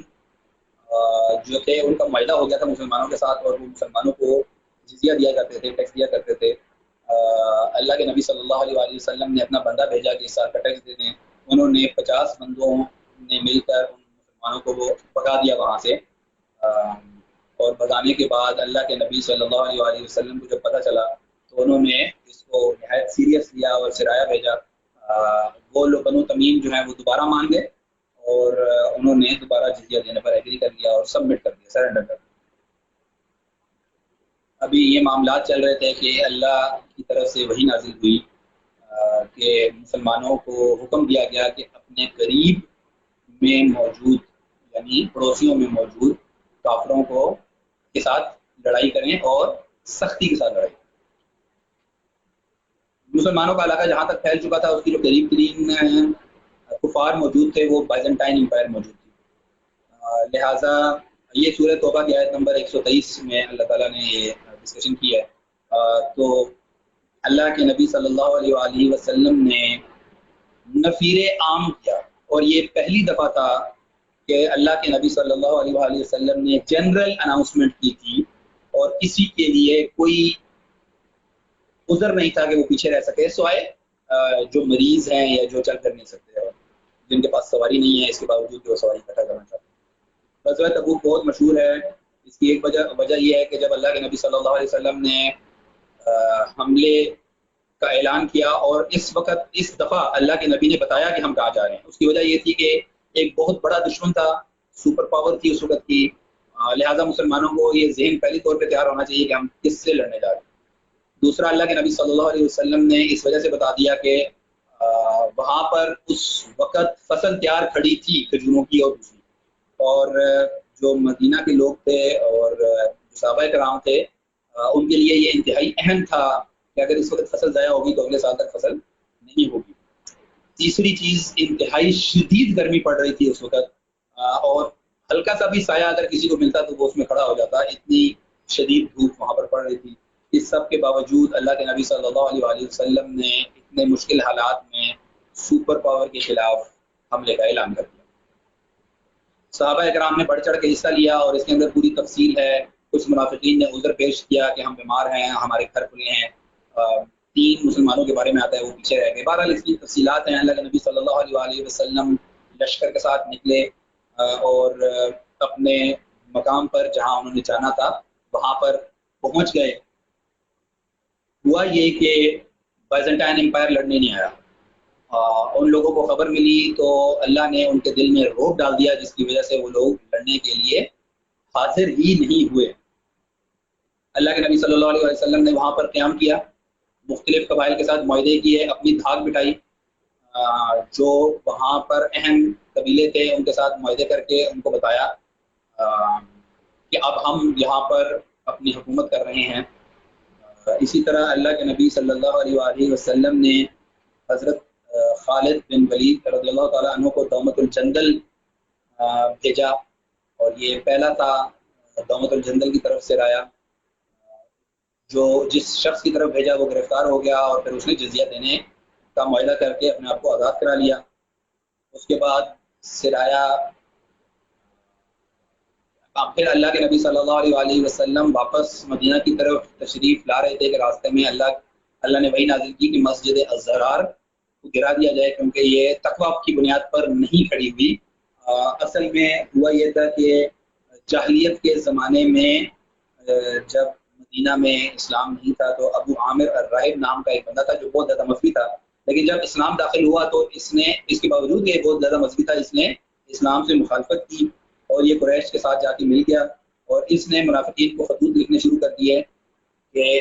جو تھے ان کا معاہدہ ہو گیا تھا مسلمانوں کے ساتھ، اور وہ مسلمانوں کو جزیہ دیا کرتے تھے، ٹیکس دیا کرتے تھے. اللہ کے نبی صلی اللہ علیہ وآلہ وسلم نے اپنا بندہ بھیجا کہ اس سال کا ٹیکس دے دیں. انہوں نے 50 بندوں نے مل کر ان مسلمانوں کو وہ بھگا دیا وہاں سے. اور بھگانے کے بعد اللہ کے نبی صلی اللہ علیہ وآلہ وسلم کو جب پتہ چلا تو انہوں نے اس کو نہایت سیریس لیا اور سرایہ بھیجا. وہ لوگ بنو تمیم جو ہیں وہ دوبارہ مان گئے اور انہوں نے دوبارہ جزیہ دینے پر ایگری کر لیا اور سبمٹ کر دیا، سرنڈر کر دیا. ابھی یہ معاملات چل رہے تھے کہ اللہ کی طرف سے وحی نازل ہوئی کہ مسلمانوں کو حکم دیا گیا کہ اپنے قریب میں موجود یعنی پڑوسیوں میں موجود کافروں کے ساتھ لڑائی کریں اور سختی کے ساتھ لڑائی کریں. مسلمانوں کا علاقہ جہاں تک پھیل چکا تھا اس کی جو قریب ترین کفار موجود تھے وہ بائزنٹائن امپائر موجود تھی. لہٰذا یہ سورہ توبہ کی آیت نمبر 123 میں اللہ تعالیٰ نے یہ ڈسکشن کی ہے. تو اللہ کے نبی صلی اللہ علیہ وآلہ وسلم نے نفیر عام کیا، اور یہ پہلی دفعہ تھا کہ اللہ کے نبی صلی اللہ علیہ وآلہ وسلم نے جنرل اناؤنسمنٹ کی تھی، اور کسی کے لیے کوئی عذر نہیں تھا کہ وہ پیچھے رہ سکے سوائے جو مریض ہیں یا جو چل کر نہیں سکتے اور جن کے پاس سواری نہیں ہے اس کے باوجود کہ وہ سواری اکٹھا کرنا چاہتے ہیں. غزوہ تبوک بہت مشہور ہے. اس کی ایک وجہ یہ ہے کہ جب اللہ کے نبی صلی اللہ علیہ وسلم نے حملے کا اعلان کیا اور اس دفعہ اللہ کے نبی نے بتایا کہ ہم کہاں جا رہے ہیں، اس کی وجہ یہ تھی کہ ایک بہت بڑا دشمن تھا، سپر پاور تھی اس وقت کی. لہٰذا مسلمانوں کو یہ ذہن پہلی طور پہ تیار ہونا چاہیے کہ ہم کس سے لڑنے جا رہے ہیں. دوسرا، اللہ کے نبی صلی اللہ علیہ وسلم نے اس وجہ سے بتا دیا کہ وہاں پر اس وقت فصل تیار کھڑی تھی کھجوروں کی اور دوسری، اور جو مدینہ کے لوگ تھے اور صحابہ کرام تھے ان کے لیے یہ انتہائی اہم تھا کہ اگر اس وقت فصل ضائع ہوگی تو اگلے سال تک فصل نہیں ہوگی. تیسری چیز، انتہائی شدید گرمی پڑ رہی تھی اس وقت، اور ہلکا سا بھی سایہ اگر کسی کو ملتا تو وہ اس میں کھڑا ہو جاتا، اتنی شدید دھوپ وہاں پر پڑ رہی تھی. اس سب کے باوجود اللہ کے نبی صلی اللہ علیہ وآلہ وسلم نے اتنے مشکل حالات میں سپر پاور کے خلاف حملے کا اعلان کر دیا. صحابہ اکرام نے بڑھ چڑھ کے حصہ لیا اور اس کے اندر پوری تفصیل ہے. کچھ منافقین نے عذر پیش کیا کہ ہم بیمار ہیں، ہمارے گھر کھلے ہیں. 3 مسلمانوں کے بارے میں آتا ہے وہ پیچھے رہ گئے. بہرحال اس کی تفصیلات ہیں. اللہ کے نبی صلی اللہ علیہ وآلہ وسلم لشکر کے ساتھ نکلے اور اپنے مقام پر جہاں انہوں نے جانا تھا وہاں پر پہنچ گئے. ہوا یہ کہ بائزنٹائن امپائر لڑنے نہیں آیا. ان لوگوں کو خبر ملی تو اللہ نے ان کے دل میں روب ڈال دیا، جس کی وجہ سے وہ لوگ لڑنے کے لیے حاضر ہی نہیں ہوئے. اللہ کے نبی صلی اللہ علیہ وسلم نے وہاں پر قیام کیا، مختلف قبائل کے ساتھ معاہدے کیے، اپنی دھاک بٹھائی. جو وہاں پر اہم قبیلے تھے ان کے ساتھ معاہدے کر کے ان کو بتایا کہ اب ہم یہاں پر اپنی حکومت کر رہے ہیں. اسی طرح اللہ کے نبی صلی اللہ علیہ وآلہ وسلم نے حضرت خالد بن ولید رضی اللہ تعالیٰ عنہ کو دومت الجندل بھیجا، اور یہ پہلا تھا دومت الجندل کی طرف سے رایا. جو جس شخص کی طرف بھیجا وہ گرفتار ہو گیا اور پھر اس نے جزیہ دینے کا معاہدہ کر کے اپنے آپ کو آزاد کرا لیا. اس کے بعد سرایا پھر اللہ کے نبی صلی اللہ علیہ وآلہ وسلم واپس مدینہ کی طرف تشریف لا رہے تھے کہ راستے میں اللہ نے وحی نازل کی کہ مسجد الزرار کو گرا دیا جائے، کیونکہ یہ تقوی کی بنیاد پر نہیں کھڑی ہوئی. اصل میں ہوا یہ تھا کہ جاہلیت کے زمانے میں جب مدینہ میں اسلام نہیں تھا تو ابو عامر الراہب نام کا ایک بندہ تھا جو بہت زیادہ مذہبی تھا، لیکن جب اسلام داخل ہوا تو اس کے باوجود کہ بہت زیادہ مذہبی تھا اس نے اسلام سے مخالفت کی اور یہ قریش کے ساتھ جا کے مل گیا، اور اس نے منافقین کو خطوط لکھنے شروع کر دیے کہ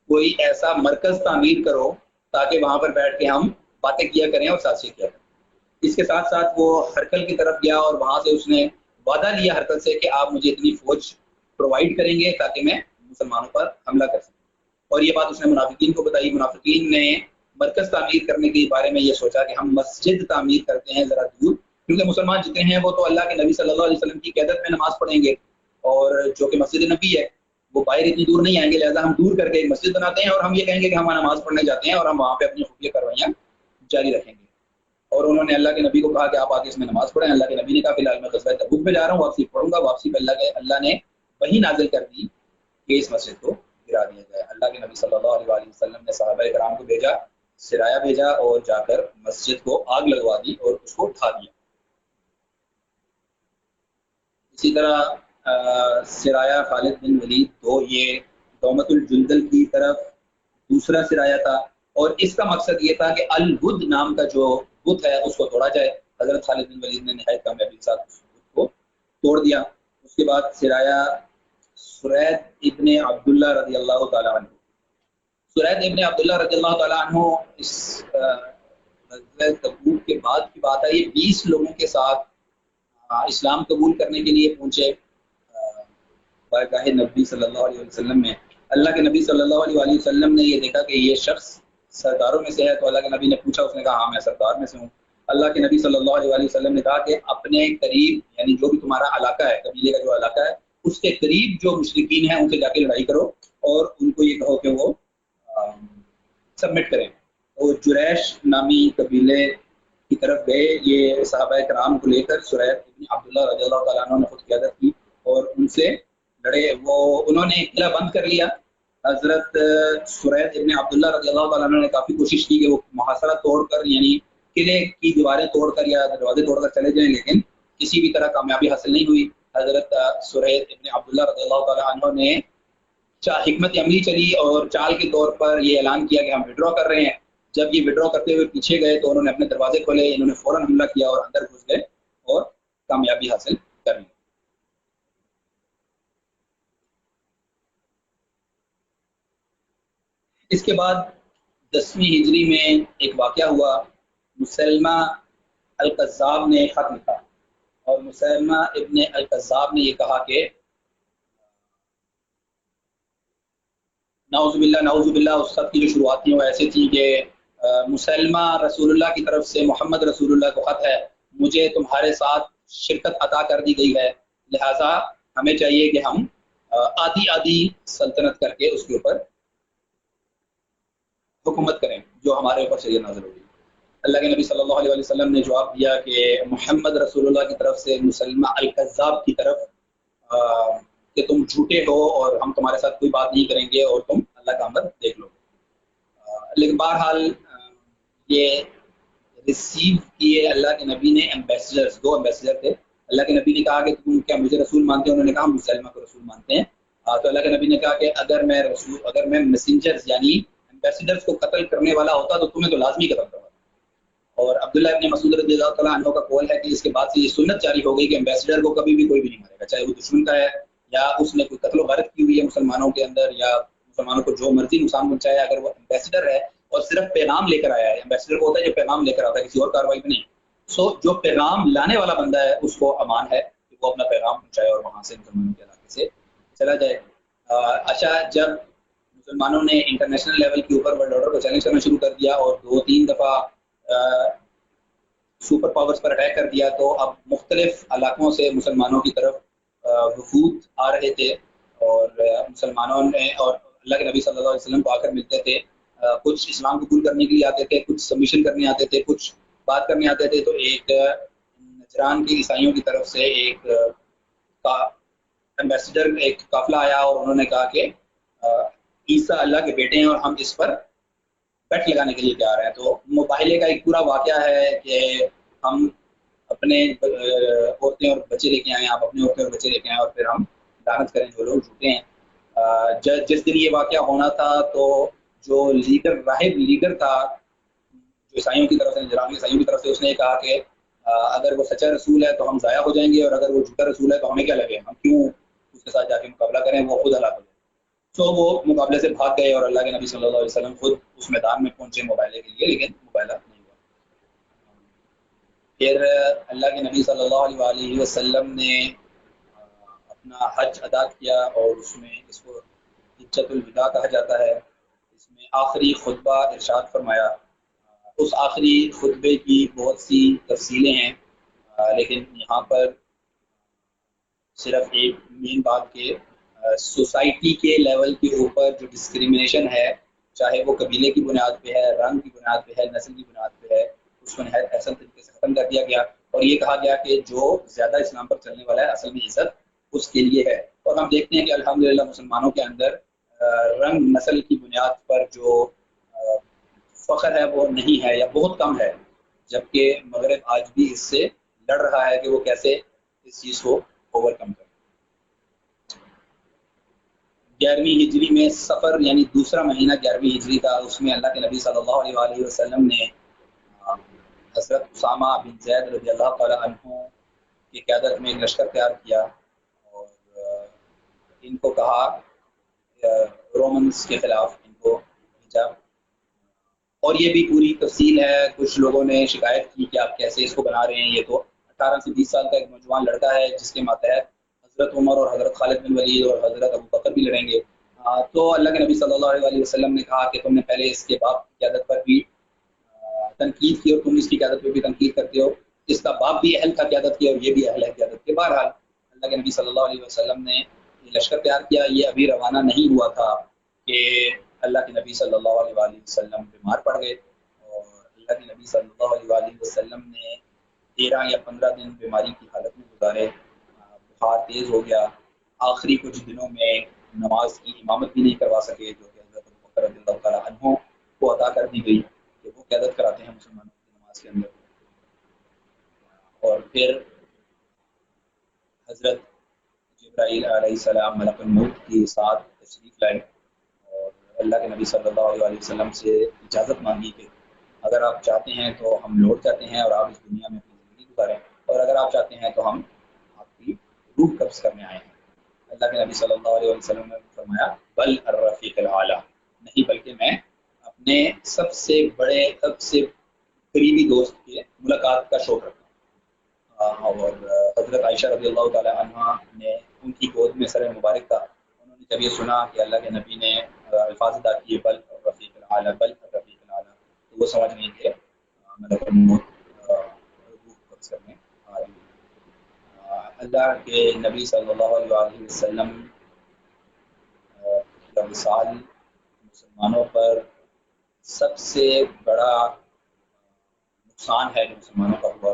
کوئی ایسا مرکز تعمیر کرو تاکہ وہاں پر بیٹھ کے ہم باتیں کیا کریں اور سازشیں کیا کریں. اس کے ساتھ ساتھ وہ ہرکل کی طرف گیا اور وہاں سے اس نے وعدہ لیا ہرکل سے کہ آپ مجھے اتنی فوج پرووائڈ کریں گے تاکہ میں مسلمانوں پر حملہ کر سکوں. اور یہ بات اس نے منافقین کو بتائی. منافقین نے مرکز تعمیر کرنے کے بارے میں یہ سوچا کہ ہم مسجد تعمیر کرتے ہیں ذرا دور، کیونکہ مسلمان جتنے ہیں وہ تو اللہ کے نبی صلی اللہ علیہ وسلم کی قیادت میں نماز پڑھیں گے، اور جو کہ مسجد نبی ہے وہ باہر اتنی دور نہیں آئیں گے، لہٰذا ہم دور کر کے ایک مسجد بناتے ہیں اور ہم یہ کہیں گے کہ ہم نماز پڑھنے جاتے ہیں اور ہم وہاں پہ اپنی خفیہ کاروائیاں جاری رکھیں گے۔ اور انہوں نے اللہ کے نبی کو کہا کہ آپ آگے اس میں نماز پڑھیں۔ اللہ کے نبی نے کہا فی الحال میں غزوہ تبوک میں جا رہا ہوں، واپسی پڑھوں گا، واپسی پہ اللہ نے وہی نازل کر دی کہ اس مسجد کو گرا دیا جائے۔ اللہ کے نبی صلی اللہ علیہ وآلہ وسلم نے صحابہ کرام کو بھیجا، سرایا بھیجا اور جا کر مسجد کو آگ لگوا دی اور اس کو اٹھا دیا۔ اسی طرح سرایا خالد بن ولید تو یہ دومت الجندل کی طرف دوسرا سرایا تھا، اور اس کا مقصد یہ تھا کہ الود نام کا جو بت ہے اس کو توڑا جائے۔ حضرت خالد بن ولید نے نہایت کامیابی کے ساتھ اس بت کو توڑ دیا۔ اس کے بعد سرایا سرید ابن عبداللہ رضی اللہ تعالیٰ عنہ، سرید ابن عبداللہ رضی اللہ تعالیٰ عنہ اس غزوہ تبوک کے بعد کی بات ہے، یہ 20 لوگوں کے ساتھ اسلام قبول کرنے کے لیے پہنچے بارگاہ نبی صلی اللہ علیہ وسلم میں۔ اللہ کے نبی صلی اللہ علیہ وسلم نے یہ دیکھا کہ یہ شخص سرداروں میں سے ہے، تو اللہ کے نبی نے پوچھا، اس نے کہا ہاں میں سردار میں سے ہوں۔ اللہ کے نبی صلی اللہ علیہ وسلم نے کہا کہ اپنے قریب، یعنی جو بھی تمہارا علاقہ ہے، قبیلے کا جو علاقہ ہے، اس کے قریب جو مشرکین ہیں ان سے جا کے لڑائی کرو اور ان کو یہ کہو کہ وہ سبمٹ کریں۔ اور جریش نامی قبیلے کی طرف گئے، یہ صحابہ کرام کو لے کر سرید ابن عبداللہ رضی اللہ تعالیٰ عنہ نے خود قیادت کی اور ان سے لڑے۔ انہوں نے قلعہ بند کر لیا۔ حضرت سرید ابن عبداللہ رضی اللہ تعالیٰ عنہ نے کافی کوشش کی کہ وہ محاصرہ توڑ کر، یعنی قلعے کی دیواریں توڑ کر یا دروازے توڑ کر چلے جائیں، لیکن کسی بھی طرح کامیابی حاصل نہیں ہوئی۔ حضرت سرید ابن عبداللہ رضی اللہ تعالیٰ عنہ نے حکمت عملی چلی اور چال کے طور پر یہ اعلان کیا کہ ہم وڈرا کر رہے ہیں۔ جب یہ وڈرا کرتے ہوئے پیچھے گئے تو انہوں نے اپنے دروازے کھولے، انہوں نے فوراً حملہ کیا اور اندر گھس گئے اور کامیابی حاصل کر لی۔ اس کے بعد 10ویں ہجری میں ایک واقعہ ہوا، مسلمہ القذاب نے خط لکھا اور مسلمہ ابن القذاب نے یہ کہا کہ نعوذ باللہ اس خط کی جو شروعات تھی وہ ایسے تھی کہ مسلمہ رسول اللہ کی طرف سے محمد رسول اللہ کو خط ہے، مجھے تمہارے ساتھ شرکت عطا کر دی گئی ہے، لہٰذا ہمیں چاہیے کہ ہم آدھی سلطنت کر کے اس کے اوپر حکومت کریں جو ہمارے اوپر شریعت نازل ہوگی۔ اللہ کے نبی صلی اللہ علیہ وسلم نے جواب دیا کہ محمد رسول اللہ کی طرف سے مسلمہ القذاب کی طرف کہ تم جھوٹے ہو اور ہم تمہارے ساتھ کوئی بات نہیں کریں گے اور تم اللہ کا امر دیکھ لو۔ لیکن بہرحال یہ ریسیو کیے اللہ کے نبی نے ایمبیسڈرز، 2 ایمبیسڈر تھے۔ اللہ کے نبی نے کہا کہ تم کیا مجھے رسول مانتے ہیں؟ انہوں نے کہا ہم مسلمہ کو رسول مانتے ہیں۔ تو اللہ کے نبی نے کہا کہ اگر میں میسنجرز یعنی ایمبیسڈرز کو قتل کرنے والا ہوتا تو تمہیں تو لازمی قتل کرواتا۔ اور عبداللہ ابن مسعود رضی اللہ تعالیٰ عنہ کا قول ہے کہ اس کے بعد سے یہ سنت جاری ہو گئی کہ ایمبیسڈر کو کبھی بھی کوئی بھی نہیں مارے گا، چاہے وہ دشمن کا ہے یا اس نے کوئی قتل و غارت کی ہوئی ہے مسلمانوں کے اندر یا مسلمانوں کو جو مرضی نقصان پہنچایا، اگر وہ ایمبیسڈر ہے اور صرف پیغام لے کر آیا ہے، ایمبیسڈر کو ہوتا ہے جو پیغام لے کر آتا ہے، کسی اور کارروائی میں نہیں۔ جو پیغام لانے والا بندہ ہے اس کو امان ہے کہ وہ اپنا پیغام پہنچائے اور وہاں سے مسلمانوں کے علاقے سے چلا جائے۔ اچھا، جب مسلمانوں نے انٹرنیشنل لیول کے اوپر ورلڈ آرڈر کو چیلنج کرنا شروع کر دیا اور 2-3 دفعہ سپر پاورز پر اٹیک کر دیا، تو اب مختلف علاقوں سے مسلمانوں کی طرف وفود آ رہے تھے اور مسلمانوں نے اور اللہ کے نبی صلی اللہ علیہ وسلم کو آ کر ملتے تھے۔ کچھ اسلام قبول کرنے کے لیے آتے تھے، کچھ سبمیشن کرنے آتے تھے، کچھ بات کرنے آتے تھے۔ تو ایک نجران کے عیسائیوں کی طرف سے ایک ایمبیسڈر، ایک قافلہ آیا اور انہوں نے کہا کہ عیسیٰ اللہ کے بیٹے ہیں اور ہم اس پر بیٹ لگانے کے لیے تیار ہیں۔ تو مباہلے کا ایک پورا واقعہ ہے کہ ہم اپنے عورتیں اور بچے لے کے آئیں، آپ اپنے عورتیں اور بچے لے کے آئیں اور پھر ہم لعنت کریں جو لوگ جھوٹے ہیں۔ جس دن یہ واقعہ ہونا تھا تو جو راہب لیڈر تھا جو عیسائیوں کی طرف سے، نجران عیسائیوں کی طرف سے، اس نے کہا کہ اگر وہ سچا رسول ہے تو ہم ضائع ہو جائیں گے اور اگر وہ جھوٹا رسول ہے تو ہمیں کیا لگے، ہم کیوں اس کے ساتھ جا کے مقابلہ کریں، وہ خود ہلاک ہو جائے۔ تو وہ مقابلے سے بھاگ گئے اور اللہ کے نبی صلی اللہ علیہ وسلم خود اس میدان میں پہنچے مباہلے کے لیے، لیکن مباہلہ نہیں ہوا۔ پھر اللہ کے نبی صلی اللہ علیہ وسلم نے اپنا حج ادا کیا اور اس میں اس کو حجۃ الوداع کہا جاتا ہے۔ اس میں آخری خطبہ ارشاد فرمایا۔ اس آخری خطبے کی بہت سی تفصیلیں ہیں، لیکن یہاں پر صرف ایک مین بات کہ سوسائٹی کے لیول کے اوپر جو ڈسکریمنیشن ہے، چاہے وہ قبیلے کی بنیاد پہ ہے، رنگ کی بنیاد پہ ہے، نسل کی بنیاد پہ ہے، اس کو نہایت احسن طریقے سے ختم کر دیا گیا، اور یہ کہا گیا کہ جو زیادہ اسلام پر چلنے والا ہے اصل میں عزت اس کے لیے ہے۔ اور ہم دیکھتے ہیں کہ الحمدللہ مسلمانوں کے اندر رنگ نسل کی بنیاد پر جو فخر ہے وہ نہیں ہے یا بہت کم ہے، جبکہ مغرب آج بھی اس سے لڑ رہا ہے کہ وہ کیسے اس چیز کو اوور کم کرے۔ 11ویں ہجری میں سفر یعنی دوسرا مہینہ 11ویں ہجری کا، اس میں اللہ کے نبی صلی اللہ علیہ وآلہ وسلم نے حضرت اسامہ بن زید رضی اللہ تعالی عنہ کی قیادت میں ایک لشکر تیار کیا اور ان کو کہا رومنز کے خلاف ان کو بھیجا، اور یہ بھی پوری تفصیل ہے۔ کچھ لوگوں نے شکایت کی کہ آپ کیسے اس کو بنا رہے ہیں، یہ تو 18 سے 20 سال کا ایک نوجوان لڑکا ہے جس کے ماتحت حضرت عمر اور حضرت خالد بن ولید اور حضرت ابو بکر بھی لڑیں گے۔ تو اللہ کے نبی صلی اللہ علیہ وسلم نے کہا کہ تم نے پہلے اس کے باپ کی قیادت پر بھی تنقید کی اور تم اس کی قیادت پہ بھی تنقید کرتے ہو، اس کا باپ بھی اہل تھا قیادت کی اور یہ بھی اہل ہے قیادت کے۔ بہرحال اللہ کے نبی صلی اللہ علیہ وسلم نے یہ لشکر تیار کیا، یہ ابھی روانہ نہیں ہوا تھا کہ اللہ کے نبی صلی اللہ علیہ وسلم بیمار پڑ گئے، اور اللہ کے نبی صلی اللہ علیہ وسلم نے 13 یا 15 دن بیماری کی حالت میں گزارے، بخار تیز ہو گیا، آخری کچھ دنوں میں نماز کی امامت بھی نہیں کروا سکے، جو کہ حضرت ابو بکر رضی اللہ تعالیٰ عنہ کو عطا کر دی گئی کہ وہ قیادت کراتے ہیں مسلمانوں کی نماز کے اندر۔ اور پھر حضرت جبرائیل علیہ السلام ملک الموت کے ساتھ تشریف لائے اور اللہ کے نبی صلی اللہ علیہ وسلم سے اجازت مانگی کہ اگر آپ چاہتے ہیں تو ہم لوٹ جاتے ہیں اور آپ اس دنیا میں اپنی زندگی گزاریں، اور اگر آپ چاہتے ہیں تو ہم آپ کی روح قبض کرنے آئے ہیں۔ اللہ کے نبی صلی اللہ علیہ وسلم نے فرمایا بل الرفیق الاعلیٰ، نہیں بلکہ میں اپنے سب سے بڑے سب سے قریبی دوست کے ملاقات کا شوق رکھتا ہوں۔ اور حضرت عائشہ رضی اللہ تعالیٰ عنہ نے ان کی گود میں سر مبارک تھا، انہوں نے جب یہ سنا کہ اللہ کے نبی نے الفاظ ادا کیے بل الرفیق الاعلیٰ بل الرفیق الاعلیٰ، تو وہ سمجھ گئی کہ ملک الموت روح قبض کرنے آ رہی ہے۔ اللہ کے نبی صلی اللہ علیہ وسلم کا وصال مسلمانوں پر سب سے بڑا نقصان ہے جو مسلمانوں کا ہوا،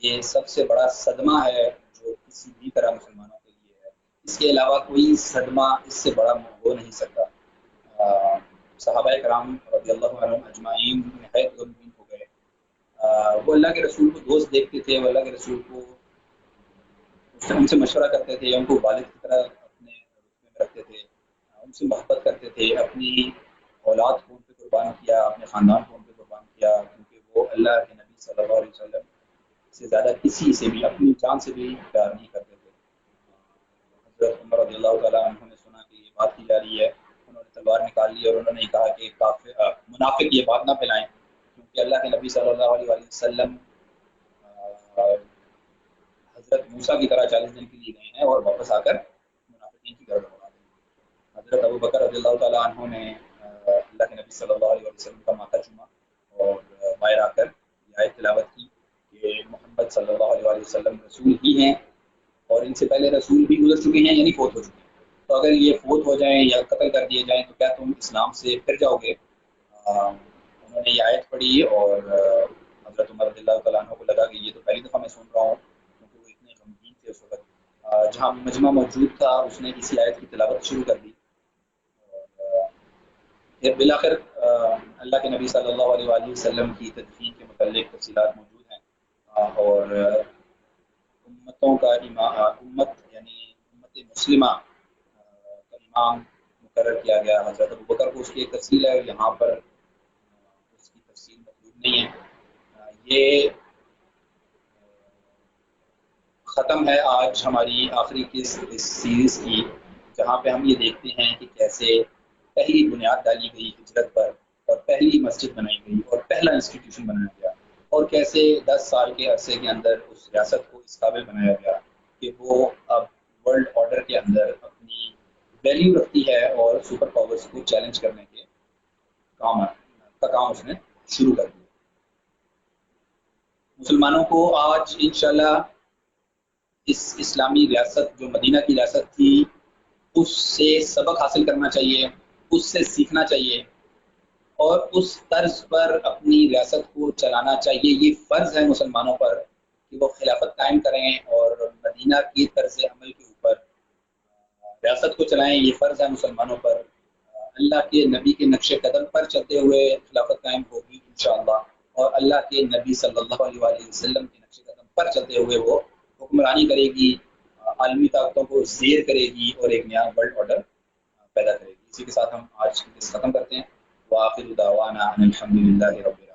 یہ سب سے بڑا صدمہ ہے جو کسی بھی طرح مسلمانوں کے لیے ہے، اس کے علاوہ کوئی صدمہ اس سے بڑا ہو نہیں سکتا۔ صحابہ کرام رضی اللہ عنہم اجمعین نہایت غمگین ہو گئے، وہ اللہ کے رسول کو دوست دیکھتے تھے، وہ اللہ کے رسول کو ان سے مشورہ کرتے تھے، ان کو والد کی طرح اپنے رتبے میں رکھتے تھے، ان سے محبت کرتے تھے، اپنی اولاد کو ان پہ قربان کیا، اپنے خاندان کو ان پہ قربان کیا، کیونکہ وہ اللہ کے نبی صلی اللہ علیہ وسلم سے زیادہ کسی سے بھی اپنی جان سے بھی پیار نہیں کرتے تھے۔ حضرت عمر رضی اللہ تعالیٰ عنہ نے سنا کہ یہ بات کی جا رہی ہے، انہوں نے تلوار نکال لی اور انہوں نے کہا کہ منافق یہ بات نہ پھیلائیں، کیونکہ اللہ کے نبی صلی اللہ علیہ وسلم حضرت موسیٰ کی طرح 40 دن کے لیے گئے ہیں اور واپس آ کر منافقین کی گردن اڑا دیں گے۔ حضرت ابو بکر رضی اللہ تعالیٰ عنہ نے اللہ کے نبی صلی اللہ علیہ وسلم کا ماتھا چوما اور باہر آ کر یہ آیت تلاوت کی کہ محمد صلی اللہ علیہ وسلم رسول ہی ہیں اور ان سے پہلے رسول بھی گزر چکے ہیں یعنی فوت ہو چکے ہیں، تو اگر یہ فوت ہو جائیں یا قتل کر دیے جائیں تو کیا تم اسلام سے پھر جاؤ گے؟ انہوں نے یہ آیت پڑھی اور حضرت عمر رضی اللہ تعالیٰ عنہ کو لگا کہ یہ تو پہلی دفعہ میں سن رہا ہوں، کیونکہ وہ اتنے غمگین تھے اس وقت۔ جہاں مجمع موجود تھا اس نے اسی آیت کی تلاوت شروع کر دی، اور پھر بالآخر اللہ کے نبی صلی اللہ علیہ وآلہ وسلم کی تدفین کے متعلق تفصیلات موجود ہیں، اور امتوں کا امت یعنی امت مسلمہ کا امام مقرر کیا گیا حضرت ابو بکر کو، اس کی ایک تفصیل ہے، یہاں پر اس کی تفصیل موجود نہیں ہے۔ یہ ختم ہے آج ہماری آخری قسط اس سیریز کی، جہاں پہ ہم یہ دیکھتے ہیں کہ کیسے پہلی بنیاد ڈالی گئی ہجرت پر اور پہلی مسجد بنائی گئی اور پہلا انسٹیٹیوشن بنایا گیا، اور کیسے 10 سال کے عرصے کے اندر اس ریاست کو اس قابل بنایا گیا کہ وہ اب ورلڈ آرڈر کے اندر اپنی ویلیو رکھتی ہے اور سپر پاورز کو چیلنج کرنے کے کام اس نے شروع کر دیا۔ مسلمانوں کو آج انشاءاللہ اس اسلامی ریاست جو مدینہ کی ریاست تھی اس سے سبق حاصل کرنا چاہیے، اس سے سیکھنا چاہیے اور اس طرز پر اپنی ریاست کو چلانا چاہیے۔ یہ فرض ہے مسلمانوں پر کہ وہ خلافت قائم کریں اور مدینہ کی طرز عمل کے اوپر ریاست کو چلائیں، یہ فرض ہے مسلمانوں پر۔ اللہ کے نبی کے نقش قدم پر چلتے ہوئے خلافت قائم ہوگی انشاءاللہ، اور اللہ کے نبی صلی اللہ علیہ وآلہ وسلم کے نقش قدم پر چلتے ہوئے وہ حکمرانی کرے گی، عالمی طاقتوں کو زیر کرے گی اور ایک نیا ورلڈ آرڈر پیدا کرے گی۔ اسی کے ساتھ ہم آج ختم کرتے ہیں۔ وآخر دعوانا ان الحمد للہ رب